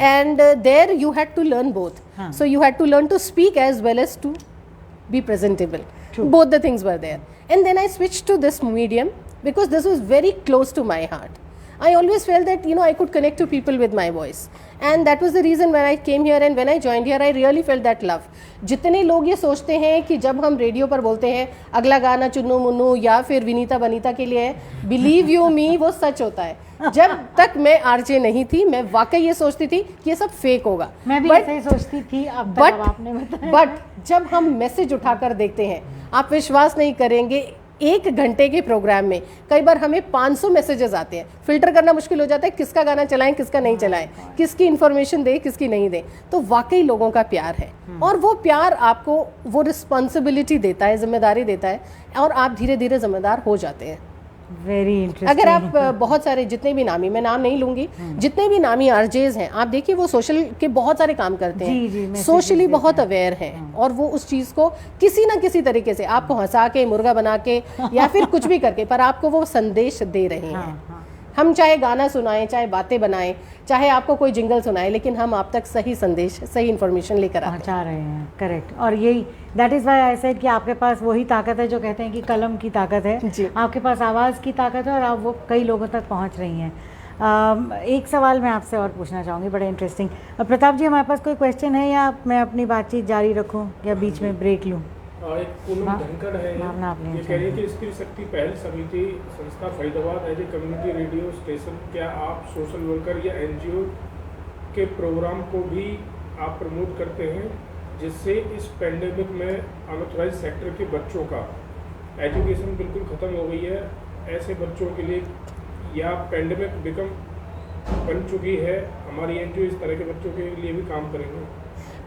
And there you had to learn both. So you had to learn to speak as well as to be presentable. Both the things were there. And then I switched to this medium because this was very close to my heart. I always felt that I could connect to people with my voice, and that was the reason when I came here and when I joined here I really felt that love. जितने लोग ये सोचते हैं कि जब हम radio पर बोलते हैं अगला गाना चुन्नू मुन्नू या फिर विनीता बनीता के लिए है, बिलीव यू मी, वो सच होता है. जब तक मैं आरजे नहीं थी मैं वाकई ये सोचती थी कि ये सब फेक होगा. मैं भी ऐसे ही सोचती थी. बट जब हम मैसेज उठाकर देखते हैं, आप विश्वास नहीं करेंगे, 1 घंटे के प्रोग्राम में कई बार हमें 500 मैसेजेस आते हैं. फिल्टर करना मुश्किल हो जाता है, किसका गाना चलाएं, किसका नहीं चलाएं, किसकी इन्फॉर्मेशन दें, किसकी नहीं दें. तो वाकई लोगों का प्यार है, और वो प्यार आपको वो रिस्पॉन्सिबिलिटी देता है, जिम्मेदारी देता है, और आप धीरे धीरे जिम्मेदार हो जाते हैं. Very interesting. अगर आप बहुत सारे जितने भी नामी, मैं नाम नहीं लूंगी, जितने भी नामी आरजेज हैं, आप देखिए वो सोशल के बहुत सारे काम करते हैं, सोशली बहुत अवेयर हैं, और वो उस चीज़ को किसी ना किसी तरीके से आपको हंसा के, मुर्गा बना के या फिर कुछ भी करके, पर आपको वो संदेश दे रहे हैं. हम चाहे गाना सुनाएं, चाहे बातें बनाएं, चाहे आपको कोई जिंगल सुनाए, लेकिन हम आप तक सही संदेश, सही इन्फॉर्मेशन लेकर पहुंचा रहे हैं. करेक्ट. और यही that is why I said कि आपके पास वही ताकत है जो कहते हैं कि कलम की ताकत है. आपके पास आवाज़ की ताकत है और आप वो कई लोगों तक पहुंच रही हैं. एक सवाल मैं आपसे और पूछना चाहूँगी, बड़ा इंटरेस्टिंग. प्रताप जी, हमारे पास कोई क्वेश्चन है या मैं अपनी बातचीत जारी रखूँ या बीच में ब्रेक लूँ? एक पूनम धनखड़ है, ये कह रही है कि स्त्री शक्ति पहल समिति संस्था Faridabad as a community radio station, क्या आप सोशल वर्कर या एनजीओ के प्रोग्राम को भी आप प्रमोट करते हैं, जिससे इस पेंडेमिक में अनऑथराइज सेक्टर के बच्चों का एजुकेशन बिल्कुल ख़त्म हो गई है, ऐसे बच्चों के लिए, या पेंडेमिक बन चुकी है, हमारी एनजीओ इस तरह के बच्चों के लिए भी काम करेंगे?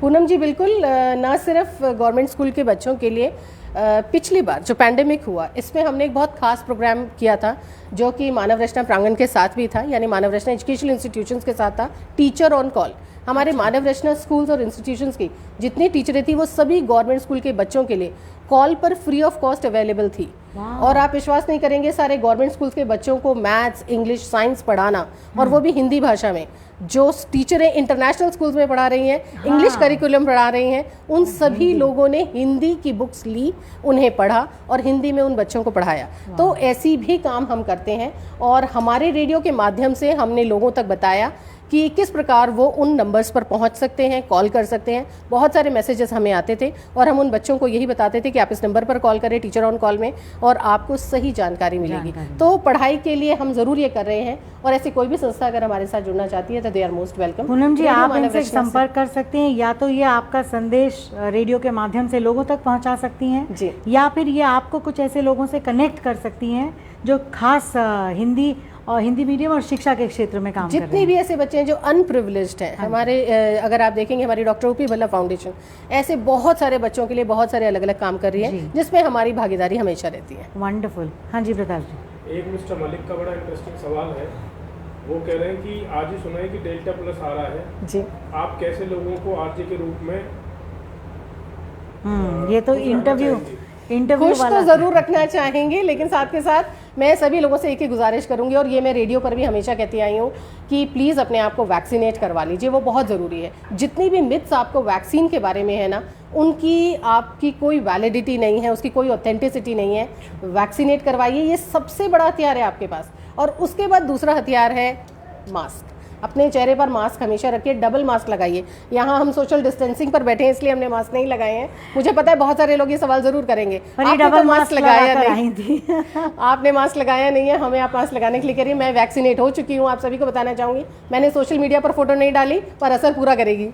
पूनम जी, बिल्कुल. ना सिर्फ गवर्नमेंट स्कूल के बच्चों के लिए, पिछली बार जो पैंडेमिक हुआ इसमें हमने एक बहुत खास प्रोग्राम किया था जो कि मानव रचना प्रांगण के साथ भी था, यानी मानव रचना एजुकेशनल इंस्टीट्यूशंस के साथ था. Teacher on call. हमारे मानव रचना स्कूल्स और इंस्टीट्यूशंस की जितनी टीचरें थी वो सभी गवर्नमेंट स्कूल के बच्चों के लिए कॉल पर फ्री ऑफ कॉस्ट अवेलेबल थी. और आप विश्वास नहीं करेंगे, सारे गवर्नमेंट स्कूल्स के बच्चों को मैथ्स, इंग्लिश, साइंस पढ़ाना, और वो भी हिंदी भाषा में. जो टीचरें इंटरनेशनल स्कूल्स में पढ़ा रही हैं, इंग्लिश करिकुलम पढ़ा रही हैं, उन सभी लोगों ने हिंदी की बुक्स ली, उन्हें पढ़ा और हिंदी में उन बच्चों को पढ़ाया. तो ऐसी भी काम हम करते हैं, और हमारे रेडियो के माध्यम से हमने लोगों तक बताया कि किस प्रकार वो उन नंबर्स पर पहुंच सकते हैं, कॉल कर सकते हैं। बहुत सारे मैसेजेस हमें आते थे और हम उन बच्चों को यही बताते थे कि आप इस नंबर पर कॉल करें, टीचर ऑन कॉल में, और आपको सही जानकारी मिलेगी। तो पढ़ाई के लिए हम ज़रूर ये कर रहे हैं, और ऐसी कोई भी संस्था अगर हमारे साथ जुड़ना चाहती है तो they are most welcome. Poonam ji, आप इनसे संपर्क कर सकते हैं, या तो ये आपका संदेश रेडियो के माध्यम से लोगों तक पहुंचा सकती हैं जी, या फिर ये आपको कुछ ऐसे लोगों से कनेक्ट कर सकती हैं जो खास हिंदी और हिंदी मीडियम और शिक्षा के क्षेत्र में काम कर रहे हैं। जितने भी ऐसे बच्चे हैं जो अनप्रिविलेज्ड हैं, हमारे अगर आप देखेंगे हमारी डॉक्टर ओपी भल्ला फाउंडेशन ऐसे बहुत सारे बच्चों के लिए बहुत सारे अलग अलग काम कर रही है, जिसमें हमारी भागीदारी हमेशा रहती है। वंडरफुल। हाँ जी प्रताप जी। एक मिस्टर मलिक का बड़ा इंटरेस्टिंग सवाल है, वो कह रहे हैं कि आज ही सुना है कि डेल्टा प्लस आ रहा है जी, आप कैसे लोगों को आरजे के रूप में ये तो इंटरव्यू खुश तो ज़रूर रखना चाहेंगे, लेकिन साथ के साथ मैं सभी लोगों से एक ही गुजारिश करूंगी, और ये मैं रेडियो पर भी हमेशा कहती आई हूँ कि प्लीज़ अपने आप को वैक्सीनेट करवा लीजिए, वो बहुत ज़रूरी है। जितनी भी मिथ्स आपको वैक्सीन के बारे में है ना, उनकी आपकी कोई वैलिडिटी नहीं है, उसकी कोई ऑथेंटिसिटी नहीं है। वैक्सीनेट करवाइए, ये सबसे बड़ा हथियार है आपके पास। और उसके बाद दूसरा हथियार है मास्क। अपने चेहरे पर मास्क हमेशा रखिए, डबल मास्क लगाइए। यहाँ हम सोशल डिस्टेंसिंग पर बैठे हैं इसलिए हमने मास्क नहीं लगाए हैं। मुझे पता है बहुत सारे लोग ये सवाल जरूर करेंगे, आपने डबल मास्क लगाया नहीं थी आपने मास्क लगाया नहीं है, हमें आप मास्क लगाने के लिए करिए। मैं वैक्सीनेट हो चुकी हूँ, आप सभी को बताना चाहूँगी। मैंने सोशल मीडिया पर फोटो नहीं डाली, पर असर पूरा करेगी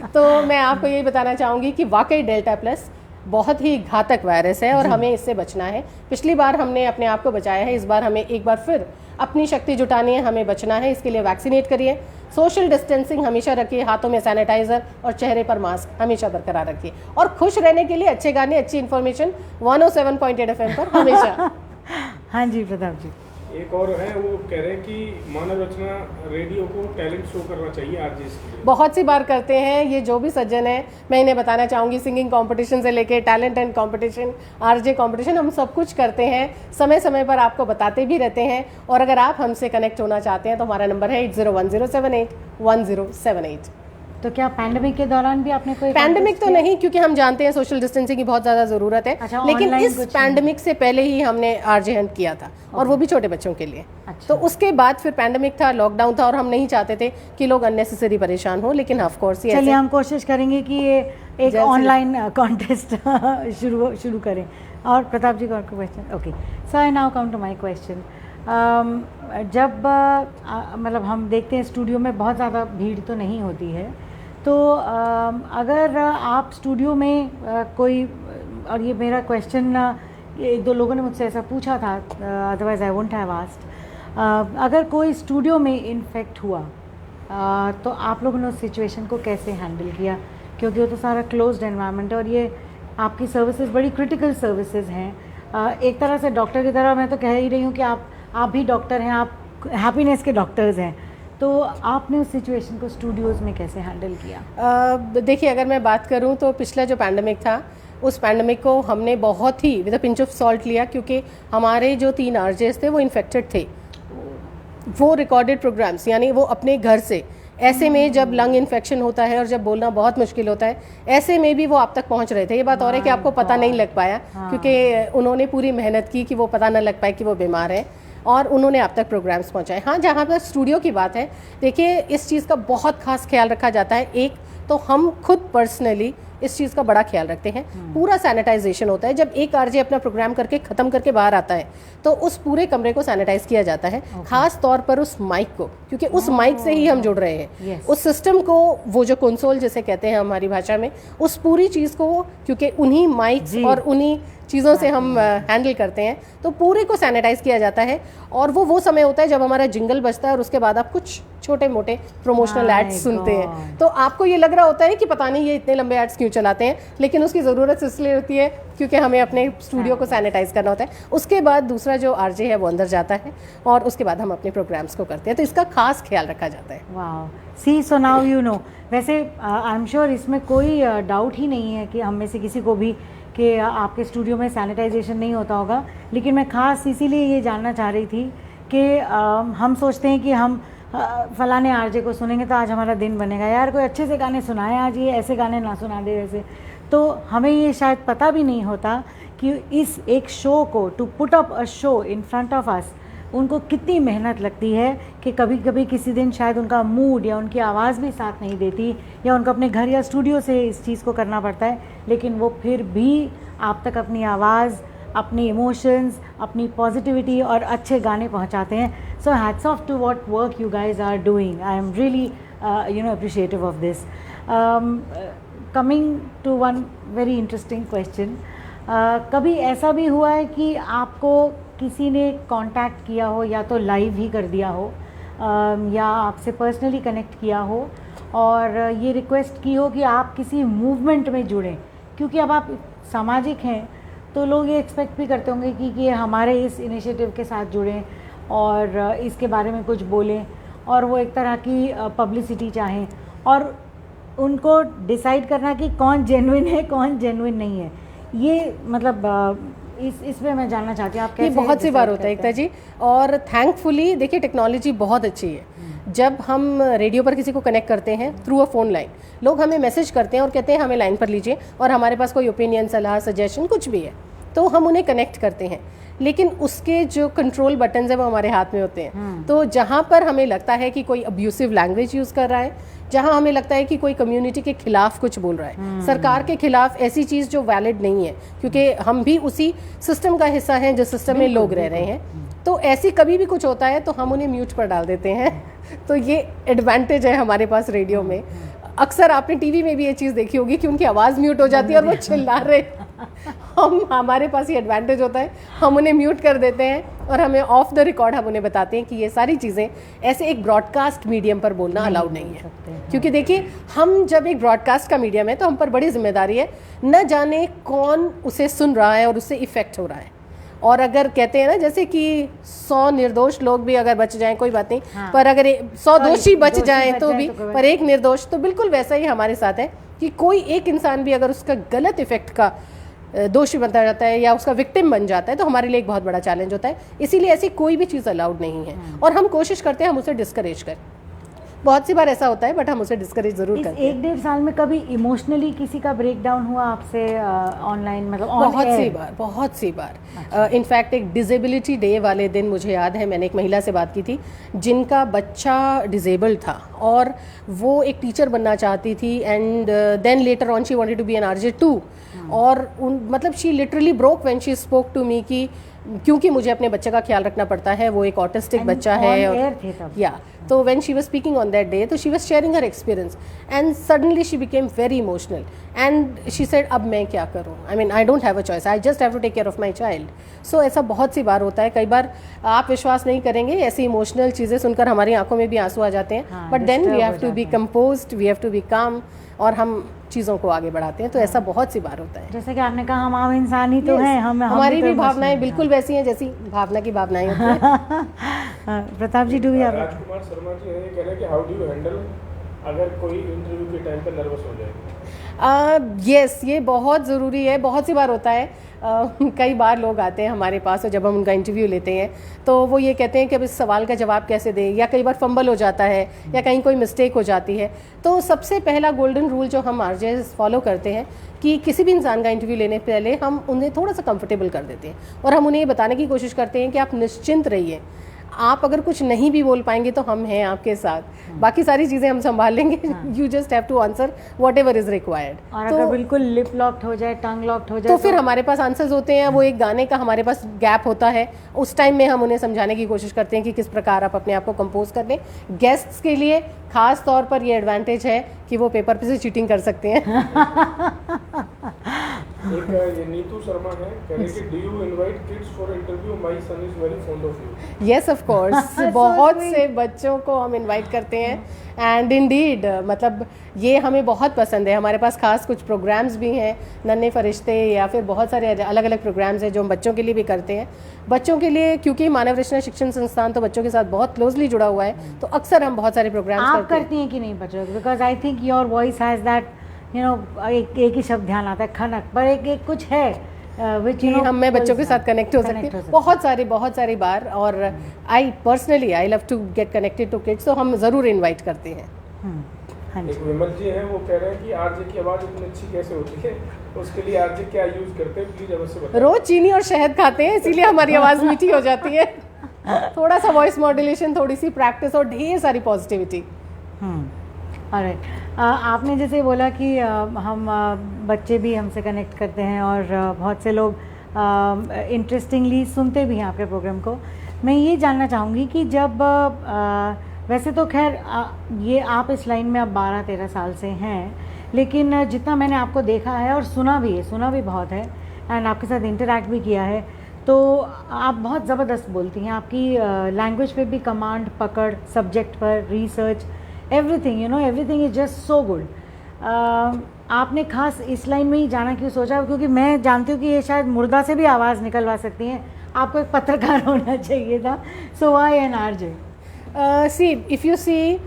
तो मैं आपको यही बताना चाहूँगी कि वाकई डेल्टा प्लस बहुत ही घातक वायरस है और हमें इससे बचना है। पिछली बार हमने अपने आप को बचाया है, इस बार हमें एक बार फिर अपनी शक्ति जुटानी है, हमें बचना है। इसके लिए वैक्सीनेट करिए, सोशल डिस्टेंसिंग हमेशा रखिए, हाथों में सैनिटाइजर और चेहरे पर मास्क हमेशा बरकरार रखिए, और खुश रहने के लिए अच्छे गाने, अच्छी इन्फॉर्मेशन 107.8 FM पर हमेशा हाँ जी प्रताप जी। एक और है, वो कह रहे हैं कि मानव रचना रेडियो को टैलेंट शो करना चाहिए आरजे के लिए। बहुत सी बार करते हैं ये जो भी सज्जन है, मैं इन्हें बताना चाहूँगी, सिंगिंग कंपटीशन से लेके talent and competition, RJ competition, हम सब कुछ करते हैं, समय समय पर आपको बताते भी रहते हैं। और अगर आप हमसे कनेक्ट होना चाहते हैं तो हमारा नंबर है 8010781078। तो क्या पैंडेमिक के दौरान भी आपने कोई? पैंडेमिक तो नहीं, क्योंकि हम जानते हैं सोशल डिस्टेंसिंग की बहुत ज़्यादा ज़रूरत है। अच्छा, लेकिन इस पैंडेमिक से पहले ही हमने आरजे हंट किया था, और वो भी छोटे बच्चों के लिए। अच्छा। तो उसके बाद फिर पैंडेमिक था, लॉकडाउन था, और हम नहीं चाहते थे कि लोग अननेसेसरी परेशान हो, लेकिन ऑफ कोर्स चलिए हम कोशिश करेंगे कि ये एक ऑनलाइन कॉन्टेस्ट शुरू करें। और प्रताप जी का question. Okay, so I now come to my question. जब मतलब हम देखते हैं स्टूडियो में बहुत ज़्यादा भीड़ तो नहीं होती है, तो अगर आप स्टूडियो में कोई, और ये मेरा क्वेश्चन एक दो लोगों ने मुझसे ऐसा पूछा था, otherwise I won't have asked, अगर कोई स्टूडियो में इन्फेक्ट हुआ तो आप लोगों ने उस सिचुएशन को कैसे हैंडल किया? क्योंकि वो तो सारा क्लोज्ड एनवायरनमेंट है, और ये आपकी सर्विसेज बड़ी क्रिटिकल सर्विसेज हैं। एक तरह से डॉक्टर की तरह मैं तो कह ही रही हूँ कि आप भी डॉक्टर हैं, आप हैप्पीनेस के डॉक्टर्स हैं, तो आपने उस सिचुएशन को स्टूडियोज़ में कैसे हैंडल किया? देखिए, अगर मैं बात करूं तो पिछला जो पैंडेमिक था, उस पैंडेमिक को हमने बहुत ही with a pinch of salt लिया, क्योंकि हमारे जो 3 आरजेस थे वो इन्फेक्टेड थे। वो रिकॉर्डेड प्रोग्राम्स, यानी वो अपने घर से, ऐसे में जब लंग इन्फेक्शन होता है और जब बोलना बहुत मुश्किल होता है, ऐसे में भी वो आप तक पहुंच रहे थे। ये बात और है कि आपको पता नहीं लग पाया, क्योंकि उन्होंने पूरी मेहनत की कि वो पता ना लग पाए कि वो बीमार है, और उन्होंने आप तक प्रोग्राम्स पहुंचाए। हाँ, जहाँ पर स्टूडियो की बात है, देखिए इस चीज़ का बहुत खास ख्याल रखा जाता है। एक तो हम खुद पर्सनली इस चीज़ का बड़ा ख्याल रखते हैं, पूरा सैनिटाइजेशन होता है। जब एक आरजे अपना प्रोग्राम करके ख़त्म करके बाहर आता है तो उस पूरे कमरे को सैनिटाइज किया जाता है, खास तौर पर उस माइक को, क्योंकि उस माइक से ही हम जुड़ रहे हैं। उस सिस्टम को, वो जो कंसोल जिसे कहते हैं हमारी भाषा में, उस पूरी चीज़ को, क्योंकि उन्हीं माइक्स और उन्हीं चीज़ों से हम हैंडल करते हैं, तो पूरे को सैनिटाइज किया जाता है। और वो समय होता है जब हमारा जिंगल बजता है और उसके बाद आप कुछ छोटे मोटे प्रमोशनल एड्स सुनते हैं, तो आपको ये लग रहा होता है कि पता नहीं ये इतने लंबे एड्स क्यों चलाते हैं, लेकिन उसकी ज़रूरत इसलिए होती है क्योंकि हमें अपने स्टूडियो को सैनिटाइज करना होता है। उसके बाद दूसरा जो आरजे है वो अंदर जाता है, और उसके बाद हम अपने प्रोग्राम्स को करते हैं, तो इसका खास ख्याल रखा जाता है। वाह, सी, सो नाउ यू नो। वैसे आई एम श्योर इसमें कोई डाउट ही नहीं है कि हम में से किसी को भी कि आपके स्टूडियो में सैनिटाइजेशन नहीं होता होगा, लेकिन मैं ख़ास इसीलिए ये जानना चाह रही थी कि हम सोचते हैं कि हम फलाने आरजे को सुनेंगे तो आज हमारा दिन बनेगा, यार कोई अच्छे से गाने सुनाए आज, ये ऐसे गाने ना सुना दे वैसे। तो हमें ये शायद पता भी नहीं होता कि इस एक शो को, to put up a show in front of us, उनको कितनी मेहनत लगती है कि कभी कभी किसी दिन शायद उनका मूड या उनकी आवाज़ भी साथ नहीं देती, या उनको अपने घर या स्टूडियो से इस चीज़ को करना पड़ता है, लेकिन वो फिर भी आप तक अपनी आवाज़, अपनी इमोशंस, अपनी पॉजिटिविटी और अच्छे गाने पहुंचाते हैं. So hats off to what work you guys are doing. I am really appreciative of this. Coming to one very interesting question, कभी ऐसा भी हुआ है कि आपको किसी ने कांटेक्ट किया हो, या तो लाइव ही कर दिया हो, या आपसे पर्सनली कनेक्ट किया हो और ये रिक्वेस्ट की हो कि आप किसी मूवमेंट में जुड़ें, क्योंकि अब आप सामाजिक हैं तो लोग ये एक्सपेक्ट भी करते होंगे कि हमारे इस इनिशिएटिव के साथ जुड़ें और इसके बारे में कुछ बोलें, और वो एक तरह की पब्लिसिटी चाहें, और उनको डिसाइड करना कि कौन जेन्युइन है कौन जेन्युइन नहीं है. ये मतलब इसमें मैं जानना चाहती हूँ आप कैसे. ये बहुत सी बार होता है एकता जी, और थैंकफुली देखिए टेक्नोलॉजी बहुत अच्छी है. जब हम रेडियो पर किसी को कनेक्ट करते हैं थ्रू अ फ़ोन लाइन, लोग हमें मैसेज करते हैं और कहते हैं हमें लाइन पर लीजिए, और हमारे पास कोई ओपिनियन, सलाह, सजेशन कुछ भी है तो हम उन्हें कनेक्ट करते हैं. लेकिन उसके जो कंट्रोल बटन्स हैं वो हमारे हाथ में होते हैं. तो जहाँ पर हमें लगता है कि कोई अब्यूसिव लैंग्वेज यूज़ कर रहा है, जहाँ हमें लगता है कि कोई कम्युनिटी के खिलाफ कुछ बोल रहा है, सरकार के खिलाफ ऐसी चीज़ जो वैलिड नहीं है, क्योंकि हम भी उसी सिस्टम का हिस्सा हैं जिस सिस्टम में लोग रह रहे हैं, तो ऐसी कभी भी कुछ होता है तो हम उन्हें म्यूट पर डाल देते हैं. तो ये एडवांटेज है हमारे पास रेडियो में. अक्सर आपने टीवी में भी ये चीज़ देखी होगी कि उनकी आवाज़ म्यूट हो जाती है और वो चिल्ला रहे. हमारे पास ये एडवांटेज होता है, हम उन्हें म्यूट कर देते हैं और हमें ऑफ द रिकॉर्ड हम उन्हें बताते हैं कि ये सारी चीज़ें ऐसे एक ब्रॉडकास्ट मीडियम पर बोलना अलाउड नहीं है. क्योंकि देखिए, हम जब एक ब्रॉडकास्ट का मीडियम है तो हम पर बड़ी जिम्मेदारी है, न जाने कौन उसे सुन रहा है और उससे इफ़ेक्ट हो रहा है. और अगर कहते हैं ना जैसे कि 100 निर्दोष लोग भी अगर बच जाएं कोई बात नहीं, पर अगर 100 दोषी बच जाएं तो भी, पर एक निर्दोष, तो बिल्कुल वैसा ही हमारे साथ है कि कोई एक इंसान भी अगर उसका गलत इफेक्ट का दोषी बनता जाता है या उसका विक्टिम बन जाता है तो हमारे लिए एक बहुत बड़ा चैलेंज होता है. इसीलिए ऐसी कोई भी चीज़ अलाउड नहीं है और हम कोशिश करते हैं हम उसे डिस्करेज करें. बहुत सी बार ऐसा होता है बट हम उसे डिस्करेज जरूर करते हैं. 1-1.5 साल में कभी इमोशनली किसी का ब्रेकडाउन हुआ आपसे ऑनलाइन, मतलब बहुत सी बार. इनफैक्ट एक डिसेबिलिटी डे वाले दिन मुझे याद है, मैंने एक महिला से बात की थी जिनका बच्चा डिसेबल्ड था और वो एक टीचर बनना चाहती थी, and then later on she wanted to be an RJ too. और मतलब she literally broke when she spoke to me कि क्योंकि मुझे अपने बच्चे का ख्याल रखना पड़ता है, वो एक ऑटिस्टिक बच्चा है. और या तो when she was speaking on that day तो she was sharing her experience and suddenly she became very emotional and she said अब मैं क्या करूं, I mean I don't have a choice, I just have to take care of my child. So ऐसा बहुत सी बार होता है. कई बार आप विश्वास नहीं करेंगे, ऐसी इमोशनल चीज़ें सुनकर हमारी आंखों में भी आंसू आ जाते हैं, but then we have to be composed, we have to be calm, और हम चीज़ों को आगे बढ़ाते हैं. तो ऐसा बहुत सी बार होता है. जैसे कि आपने कहा हम आम इंसान ही तो हैं, हमारी भी भावनाएं बिल्कुल वैसी हैं जैसी भावना की भावनाएं होती हैं. प्रताप जी, do you have? Rajkumar Sharma ji ये कह रहे हैं कि हाउ डू यू हैंडल अगर कोई इंटरव्यू के टाइम पर नर्वस हो जाए? यस, ये बहुत ज़रूरी है. बहुत सी बार होता है, कई बार लोग आते हैं हमारे पास और जब हम उनका इंटरव्यू लेते हैं तो वो ये कहते हैं कि अब इस सवाल का जवाब कैसे दें, या कई बार फंबल हो जाता है या कहीं कोई मिस्टेक हो जाती है. तो सबसे पहला गोल्डन रूल जो हम आरजेस फॉलो करते हैं कि किसी भी इंसान का इंटरव्यू लेने से पहले हम उन्हें थोड़ा सा कंफर्टेबल कर देते हैं और हम उन्हें ये बताने की कोशिश करते हैं कि आप निश्चिंत रहिए, आप अगर कुछ नहीं भी बोल पाएंगे तो हम हैं आपके साथ, बाकी सारी चीज़ें हम संभाल लेंगे. You just have to answer whatever is required. और अगर बिल्कुल लिप लॉक्ड हो जाए, टंग लॉक्ड हो जाए तो फिर हमारे पास आंसर्स होते हैं. वो एक गाने का हमारे पास गैप होता है, उस टाइम में हम उन्हें समझाने की कोशिश करते हैं कि किस प्रकार आप अपने आप को कंपोज कर लें. गेस्ट्स के लिए खास तौर पर ये एडवांटेज है कि वो पेपर पे से चीटिंग कर सकते हैं. एक ये नीतू शर्मा है, कह रहे कि do you invite kids for interview, my son is very fond of you. Yes of course, बहुत से बच्चों को हम इनवाइट करते हैं एंड इंडीड मतलब ये हमें बहुत पसंद है. हमारे पास खास कुछ प्रोग्राम्स भी हैं, नन्हे फरिश्ते या फिर बहुत सारे अलग अलग प्रोग्राम्स हैं जो हम बच्चों के लिए भी करते हैं. बच्चों के लिए क्योंकि मानव रचना शिक्षण संस्थान तो बच्चों के साथ बहुत क्लोजली जुड़ा हुआ है, तो अक्सर हम बहुत सारे प्रोग्राम्स करते हैं कि नहीं बच्चों, because I think your voice has that एक ही शब्द ध्यान आता है, खनक, पर एक कुछ है विच मैं बच्चों के साथ कनेक्ट हो सकती हूँ बहुत सारी बार. और I personally I love to get connected to kids, तो हम ज़रूर इनवाइट करते हैं. एक विमल जी हैं, वो कह रहे हैं कि आरजे की आवाज़ इतनी अच्छी कैसे होती है, उसके लिए आरजे क्या यूज़ करते हैं, प्लीज़ अवश्य बताएं. रोज चीनी और शहद खाते हैं इसीलिए हमारी आवाज़ मीठी हो जाती है. थोड़ा सा वॉइस मॉड्यूलेशन, थोड़ी सी प्रैक्टिस और ढेर सारी पॉजिटिविटी। ऑलराइट, आपने जैसे बोला कि हम बच्चे भी हमसे कनेक्ट करते हैं और बहुत से लोग इंटरेस्टिंगली सुनते भी हैं आपके प्रोग्राम को। मैं ये जानना चाहूँगी कि जब वैसे तो खैर ये आप इस लाइन में अब 12-13 साल से हैं, लेकिन जितना मैंने आपको देखा है और सुना भी बहुत है एंड आपके साथ इंटरैक्ट भी किया है, तो आप बहुत ज़बरदस्त बोलती हैं। आपकी लैंग्वेज पे भी कमांड, पकड़, सब्जेक्ट पर research, everything, you know, everything is just so good. आपने खास इस लाइन में ही जाना क्यों सोचा? क्योंकि मैं जानती हूँ कि ये शायद मुर्दा से भी आवाज़ निकलवा सकती हैं, आपको एक पत्रकार होना चाहिए था। So why an RJ? See, if you see,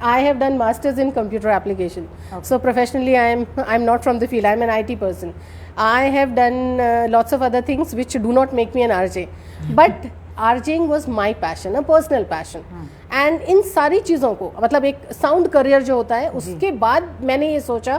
I have done masters in computer application. Okay. So professionally, I'm not from the field. I'm an IT person. I have done lots of other things which do not make me an RJ. But RJing was my passion, a personal passion. And in सारी चीज़ों को, मतलब एक sound career जो होता है, उसके बाद मैंने ये सोचा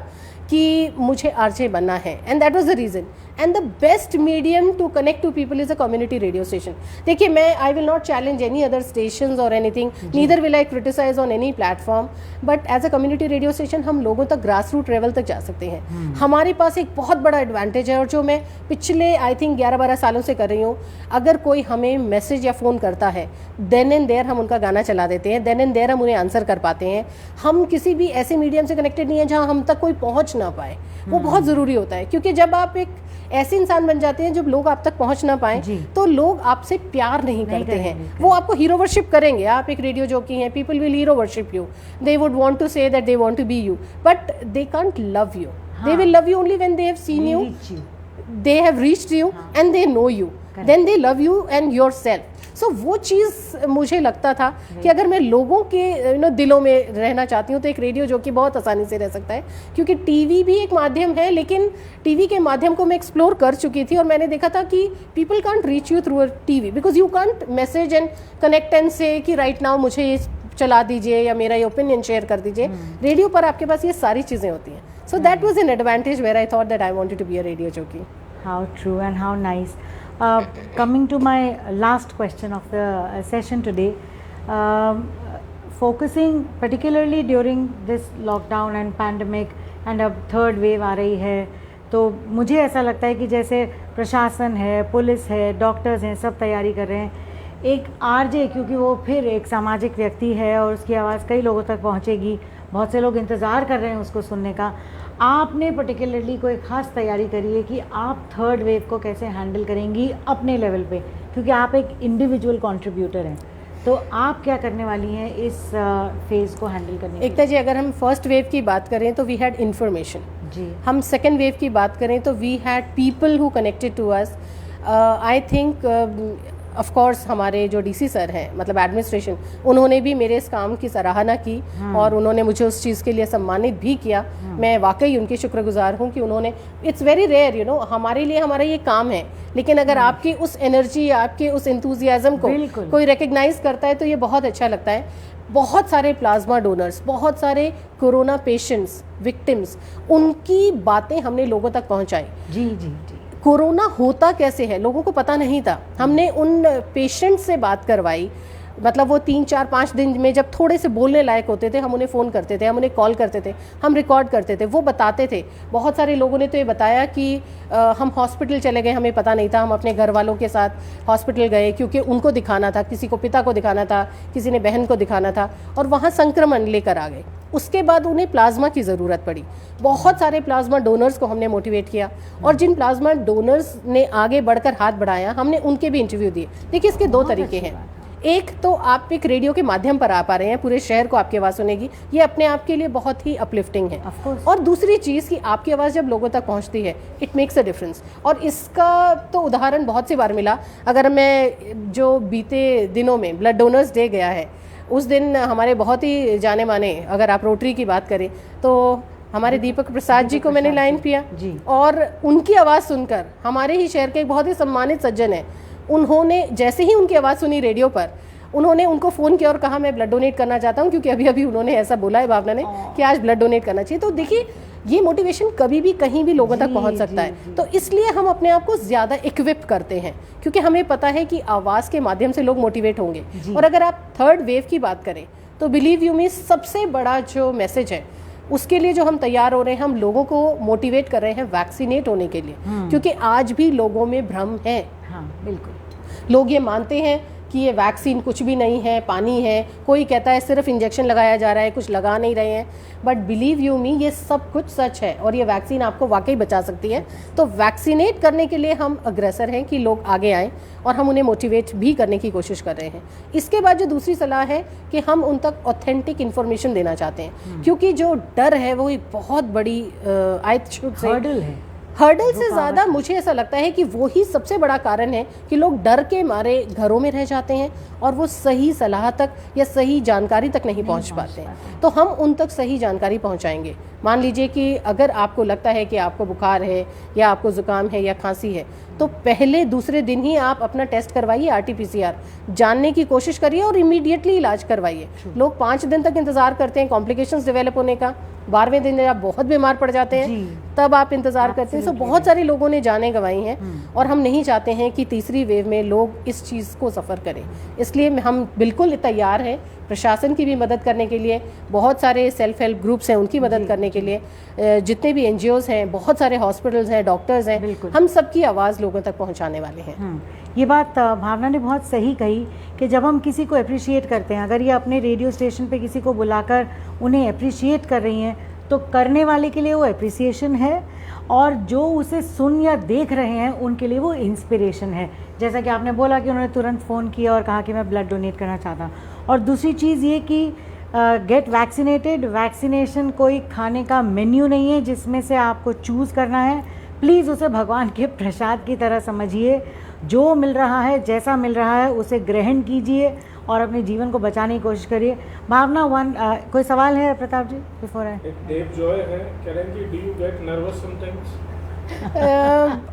कि मुझे आरजे बनना है, and that was the reason. And the best medium to connect to people is a community radio station. देखिए, मैं I will not challenge any other stations और anything, neither will I criticise on any platform, but as a community radio station हम लोगों तक, grass root level तक जा सकते हैं। हमारे पास एक बहुत बड़ा एडवांटेज है, और जो मैं पिछले आई थिंक 11-12 सालों से कर रही हूँ। अगर कोई हमें मैसेज या फ़ोन करता है, देन एंड देयर हम उनका गाना चला देते हैं, देन एंड देयर हम उन्हें आंसर कर पाते हैं। हम किसी भी ऐसे मीडियम से कनेक्टेड नहीं है जहाँ हम तक कोई पहुँच ना पाए। वो बहुत ज़रूरी होता है, क्योंकि जब आप एक ऐसे इंसान बन जाते हैं जब लोग आप तक पहुंच ना पाए, तो लोग आपसे प्यार नहीं करते हैं, वो आपको हीरो वर्शिप करेंगे। आप एक रेडियो जॉकी हैं, people will hero worship you, they would want to say that they want to be you, but they can't love you. They will love you only when they have seen you, they have reached you and they know you, then they love you and yourself. So वो चीज़ मुझे लगता था कि अगर मैं लोगों के दिलों में रहना चाहती हूँ, तो एक रेडियो जो कि बहुत आसानी से रह सकता है, क्योंकि टीवी भी एक माध्यम है, लेकिन टीवी के माध्यम को मैं एक्सप्लोर कर चुकी थी, और मैंने देखा था कि people can't reach you through a TV, because you can't message and connect and से कि राइट नाउ मुझे ये चला दीजिए या मेरा ये ओपिनियन शेयर कर दीजिए। रेडियो पर आपके पास ये सारी चीज़ें होती हैं। So that was an advantage where I thought that I wanted to be a radio jockey. How true and how nice. Coming to my last question of the session today, focusing particularly during this lockdown and pandemic and अब third wave आ रही है, तो मुझे ऐसा लगता है कि जैसे प्रशासन है, पुलिस है, डॉक्टर्स हैं, सब तैयारी कर रहे हैं। एक आरजे, क्योंकि वो फिर एक सामाजिक व्यक्ति है और उसकी आवाज़ कई लोगों तक पहुंचेगी, बहुत से लोग इंतज़ार कर रहे हैं उसको सुनने का। आपने पर्टिकुलरली कोई ख़ास तैयारी करी है कि आप थर्ड वेव को कैसे हैंडल करेंगी अपने लेवल पे, क्योंकि आप एक इंडिविजुअल कंट्रीब्यूटर हैं, तो आप क्या करने वाली हैं इस फेज़ को हैंडल करने के? एकता जी, अगर हम फर्स्ट वेव की बात करें तो वी हैड इन्फॉर्मेशन जी, हम सेकेंड वेव की बात करें तो we had people who connected to us. I think of course हमारे जो डीसी सर हैं, मतलब एडमिनिस्ट्रेशन, उन्होंने भी मेरे इस काम की सराहना की और उन्होंने मुझे उस चीज़ के लिए सम्मानित भी किया। मैं वाकई उनकी शुक्रगुजार हूँ कि उन्होंने, it's very rare you know, हमारे लिए हमारा ये काम है, लेकिन अगर आपकी उस एनर्जी, आपके उस एंथुजियाज्म को कोई रिकग्नाइज करता है तो ये बहुत अच्छा लगता है। बहुत सारे प्लाज्मा डोनर्स, बहुत सारे कोरोना पेशेंट्स, विक्टिम्स, उनकी बातें हमने लोगों तक पहुँचाई। जी जी जी। कोरोना होता कैसे है लोगों को पता नहीं था, हमने उन पेशेंट से बात करवाई। मतलब वो 3-4-5 दिन में जब थोड़े से बोलने लायक होते थे, हम उन्हें फ़ोन करते थे, हम उन्हें कॉल करते थे, हम रिकॉर्ड करते थे, वो बताते थे। बहुत सारे लोगों ने तो ये बताया कि हम हॉस्पिटल चले गए, हमें पता नहीं था, हम अपने घर वालों के साथ हॉस्पिटल गए क्योंकि उनको दिखाना था, किसी को पिता को दिखाना था, किसी ने बहन को दिखाना था, और वहाँ संक्रमण लेकर आ गए। उसके बाद उन्हें प्लाज्मा की ज़रूरत पड़ी। बहुत सारे प्लाज्मा डोनर्स को हमने मोटिवेट किया, और जिन प्लाज्मा डोनर्स ने आगे बढ़कर हाथ बढ़ाया, हमने उनके भी इंटरव्यू दिए। देखिए, इसके दो तरीके हैं। एक तो आप एक रेडियो के माध्यम पर आ पा रहे हैं, पूरे शहर को आपकी आवाज़ सुनेगी, ये अपने आप के लिए बहुत ही अपलिफ्टिंग है। और दूसरी चीज़ कि आपकी आवाज़ जब लोगों तक पहुंचती है, इट मेक्स अ डिफरेंस। और इसका तो उदाहरण बहुत सी बार मिला। अगर मैं जो बीते दिनों में ब्लड डोनर्स डे गया है, उस दिन हमारे बहुत ही जाने माने, अगर आप रोटरी की बात करें तो हमारे दीपक प्रसाद जी को मैंने लाइन किया, और उनकी आवाज़ सुनकर, हमारे ही शहर के एक बहुत ही सम्मानित सज्जन हैं, उन्होंने जैसे ही उनकी आवाज़ सुनी रेडियो पर, उन्होंने उनको फ़ोन किया और कहा मैं ब्लड डोनेट करना चाहता हूँ, क्योंकि अभी अभी उन्होंने ऐसा बोला है भावना ने कि आज ब्लड डोनेट करना चाहिए। तो देखिए ये मोटिवेशन कभी भी कहीं भी लोगों तक पहुंच सकता है। तो इसलिए हम अपने आप को ज़्यादा इक्विप करते हैं, क्योंकि हमें पता है कि आवाज़ के माध्यम से लोग मोटिवेट होंगे। और अगर आप थर्ड वेव की बात करें तो बिलीव यू मी, सबसे बड़ा जो मैसेज है उसके लिए जो हम तैयार हो रहे हैं, हम लोगों को मोटिवेट कर रहे हैं वैक्सीनेट होने के लिए, क्योंकि आज भी लोगों में भ्रम है। हाँ बिल्कुल, लोग ये मानते हैं कि ये वैक्सीन कुछ भी नहीं है, पानी है, कोई कहता है सिर्फ इंजेक्शन लगाया जा रहा है, कुछ लगा नहीं रहे हैं। बट बिलीव यू मी, ये सब कुछ सच है और ये वैक्सीन आपको वाकई बचा सकती है। तो वैक्सीनेट करने के लिए हम अग्रसर हैं कि लोग आगे आएँ और हम उन्हें मोटिवेट भी करने की कोशिश कर रहे हैं। इसके बाद जो दूसरी सलाह है कि हम उन तक ऑथेंटिक इन्फॉर्मेशन देना चाहते हैं, क्योंकि जो डर है वो एक बहुत बड़ी हर्डल है। हर्डल से ज़्यादा मुझे ऐसा लगता है कि वो ही सबसे बड़ा कारण है कि लोग डर के मारे घरों में रह जाते हैं और वो सही सलाह तक या सही जानकारी तक नहीं पहुंच पाते हैं। तो हम उन तक सही जानकारी पहुंचाएंगे। मान लीजिए कि अगर आपको लगता है कि आपको बुखार है या आपको ज़ुकाम है या खांसी है, तो पहले दूसरे दिन ही आप अपना टेस्ट करवाइए, RT-PCR जानने की कोशिश करिए और इमीडिएटली इलाज करवाइए। लोग 5 दिन तक इंतज़ार करते हैं कॉम्प्लिकेशंस डेवलप होने का, 12वें दिन जब आप बहुत बीमार पड़ जाते हैं तब आप इंतज़ार करते हैं। तो बहुत सारे लोगों ने जानें गंवाई हैं और हम नहीं चाहते हैं कि तीसरी वेव में लोग इस चीज़ को सफ़र करें। इसलिए हम बिल्कुल तैयार हैं प्रशासन की भी मदद करने के लिए, बहुत सारे सेल्फ हेल्प ग्रुप्स हैं उनकी मदद करने के लिए, जितने भी NGOs हैं, बहुत सारे हॉस्पिटल्स हैं, डॉक्टर्स हैं, हम सबकी आवाज़ लोगों तक पहुंचाने वाले हैं। ये बात भावना ने बहुत सही कही कि जब हम किसी को अप्रिशिएट करते हैं, अगर ये अपने रेडियो स्टेशन पे किसी को बुलाकर उन्हें अप्रिशिएट कर रही हैं, तो करने वाले के लिए वो अप्रिसिएशन है और जो उसे सुन या देख रहे हैं उनके लिए वो इंस्पिरेशन है। जैसा कि आपने बोला कि उन्होंने तुरंत फ़ोन किया और कहा कि मैं ब्लड डोनेट करना चाहता हूँ। और दूसरी चीज़ ये कि गेट वैक्सीनेटेड, वैक्सीनेशन कोई खाने का मेन्यू नहीं है जिसमें से आपको चूज़ करना है। प्लीज़ उसे भगवान के प्रसाद की तरह समझिए। जो मिल रहा है, जैसा मिल रहा है, उसे ग्रहण कीजिए और अपने जीवन को बचाने की कोशिश करिए। भावना कोई सवाल है प्रताप जी बिफोर आई? देव जॉय है, कह रहे हैं कि do you get nervous sometimes?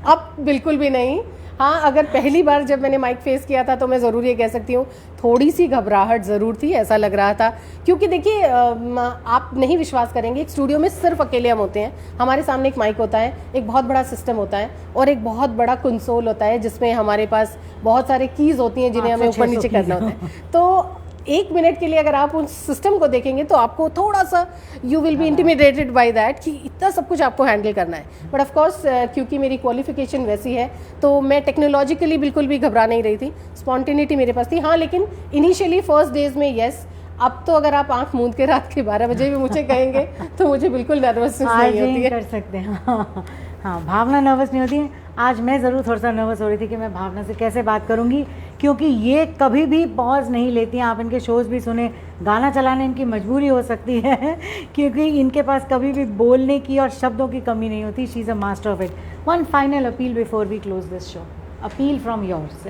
अब बिल्कुल भी नहीं। हाँ, अगर पहली बार जब मैंने माइक फेस किया था तो मैं ज़रूर ये कह सकती हूँ थोड़ी सी घबराहट ज़रूर थी, ऐसा लग रहा था। क्योंकि देखिए आप नहीं विश्वास करेंगे, एक स्टूडियो में सिर्फ अकेले हम होते हैं। हमारे सामने एक माइक होता है, एक बहुत बड़ा सिस्टम होता है और एक बहुत बड़ा कंसोल होता है जिसमें हमारे पास बहुत सारे कीज़ होती हैं जिन्हें हमें ऊपर नीचे करना होता है। तो 1 मिनट के लिए अगर आप उस सिस्टम को देखेंगे तो आपको थोड़ा सा you will be intimidated by that कि इतना सब कुछ आपको हैंडल करना है। बट ऑफ कोर्स क्योंकि मेरी क्वालिफिकेशन वैसी है तो मैं टेक्नोलॉजिकली बिल्कुल भी घबरा नहीं रही थी, स्पॉन्टेनिटी मेरे पास थी। हाँ, लेकिन इनिशियली फर्स्ट डेज में यस। अब तो अगर आप आंख मूंद के रात के 12 बजे भी मुझे कहेंगे तो मुझे बिल्कुल नर्वसनेस नहीं होती है। कर सकते हैं। हाँ, भावना नर्वस नहीं होती है। आज मैं ज़रूर थोड़ा सा नर्वस हो रही थी कि मैं भावना से कैसे बात करूंगी, क्योंकि ये कभी भी पॉज नहीं लेती हैं। आप इनके शोज़ भी सुने, गाना चलाने इनकी मजबूरी हो सकती है क्योंकि इनके पास कभी भी बोलने की और शब्दों की कमी नहीं होती। She is a master of it. One final appeal before we close this show, appeal from yours.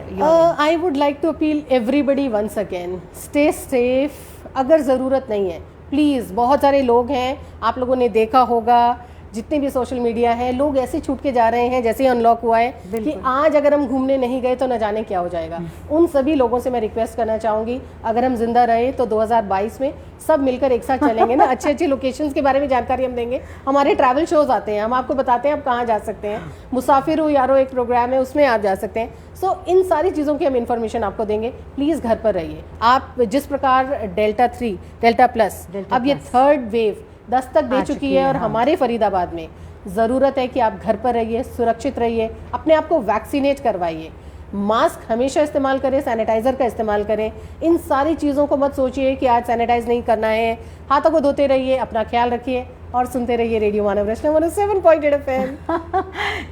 I would like to appeal everybody once again, stay safe. अगर ज़रूरत नहीं है प्लीज़, बहुत सारे लोग हैं, आप लोगों ने देखा होगा जितने भी सोशल मीडिया है, लोग ऐसे छूट के जा रहे हैं जैसे ही अनलॉक हुआ है कि आज अगर हम घूमने नहीं गए तो न जाने क्या हो जाएगा। उन सभी लोगों से मैं रिक्वेस्ट करना चाहूँगी, अगर हम जिंदा रहे तो 2022 में सब मिलकर एक साथ चलेंगे ना, अच्छे अच्छे लोकेशंस के बारे में जानकारी हम देंगे। हमारे ट्रैवल शोज आते हैं, हम आपको बताते हैं आप कहाँ जा सकते हैं। मुसाफिर हो यारो एक प्रोग्राम है, उसमें आप जा सकते हैं। सो इन सारी चीज़ों की हम इन्फॉर्मेशन आपको देंगे। प्लीज़ घर पर रहिए। आप जिस प्रकार डेल्टा 3, डेल्टा प्लस, अब ये थर्ड वेव दस्तक दे चुकी है और हमारे फरीदाबाद में ज़रूरत है कि आप घर पर रहिए, सुरक्षित रहिए, अपने आप को वैक्सीनेट करवाइए, मास्क हमेशा इस्तेमाल करें, सैनिटाइज़र का इस्तेमाल करें। इन सारी चीज़ों को मत सोचिए कि आज सैनिटाइज नहीं करना है। हाथों को धोते रहिए, अपना ख्याल रखिए और सुनते रहिए radio Manav Rachna 107.8 FM।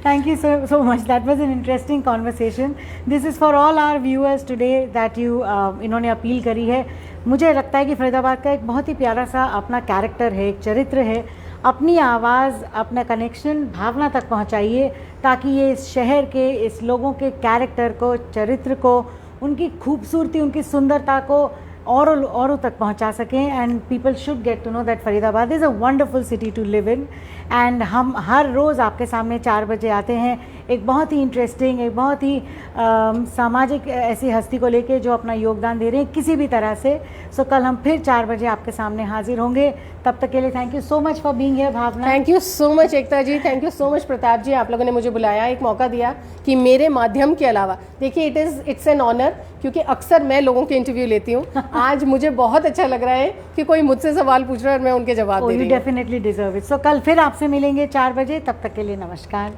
Thank you so much. That was an interesting conversation. This is for all our viewers today that you इन्होंने अपील करी है। मुझे लगता है कि फरीदाबाद का एक बहुत ही प्यारा सा अपना कैरेक्टर है, एक चरित्र है। अपनी आवाज़, अपना कनेक्शन भावना तक पहुंचाइए ताकि ये इस शहर के, इस लोगों के कैरेक्टर को, चरित्र को, उनकी खूबसूरती, उनकी सुंदरता को औरों तक पहुंचा सकें, and people should get to know that Faridabad is a wonderful city to live in. And हम हर रोज़ आपके सामने 4 बजे आते हैं एक बहुत ही इंटरेस्टिंग, एक बहुत ही सामाजिक ऐसी हस्ती को लेके जो अपना योगदान दे रहे हैं किसी भी तरह से। सो कल हम फिर 4 बजे आपके सामने हाजिर होंगे। तब तक के लिए thank you so much for being here Bhavana. Thank you so much Ekta ji, thank you so much Pratap ji, आप लोगों ने मुझे बुलाया, एक मौका दिया कि मेरे माध्यम के अलावा, देखिए इट्स एन ऑनर, क्योंकि अक्सर मैं लोगों के इंटरव्यू लेती हूँ। आज मुझे बहुत अच्छा लग रहा है कि कोई मुझसे सवाल पूछ रहा है और मैं उनके जवाब दे रही हूँ। You definitely deserve it. So कल फिर आपसे मिलेंगे 4 बजे, तब तक के लिए नमस्कार।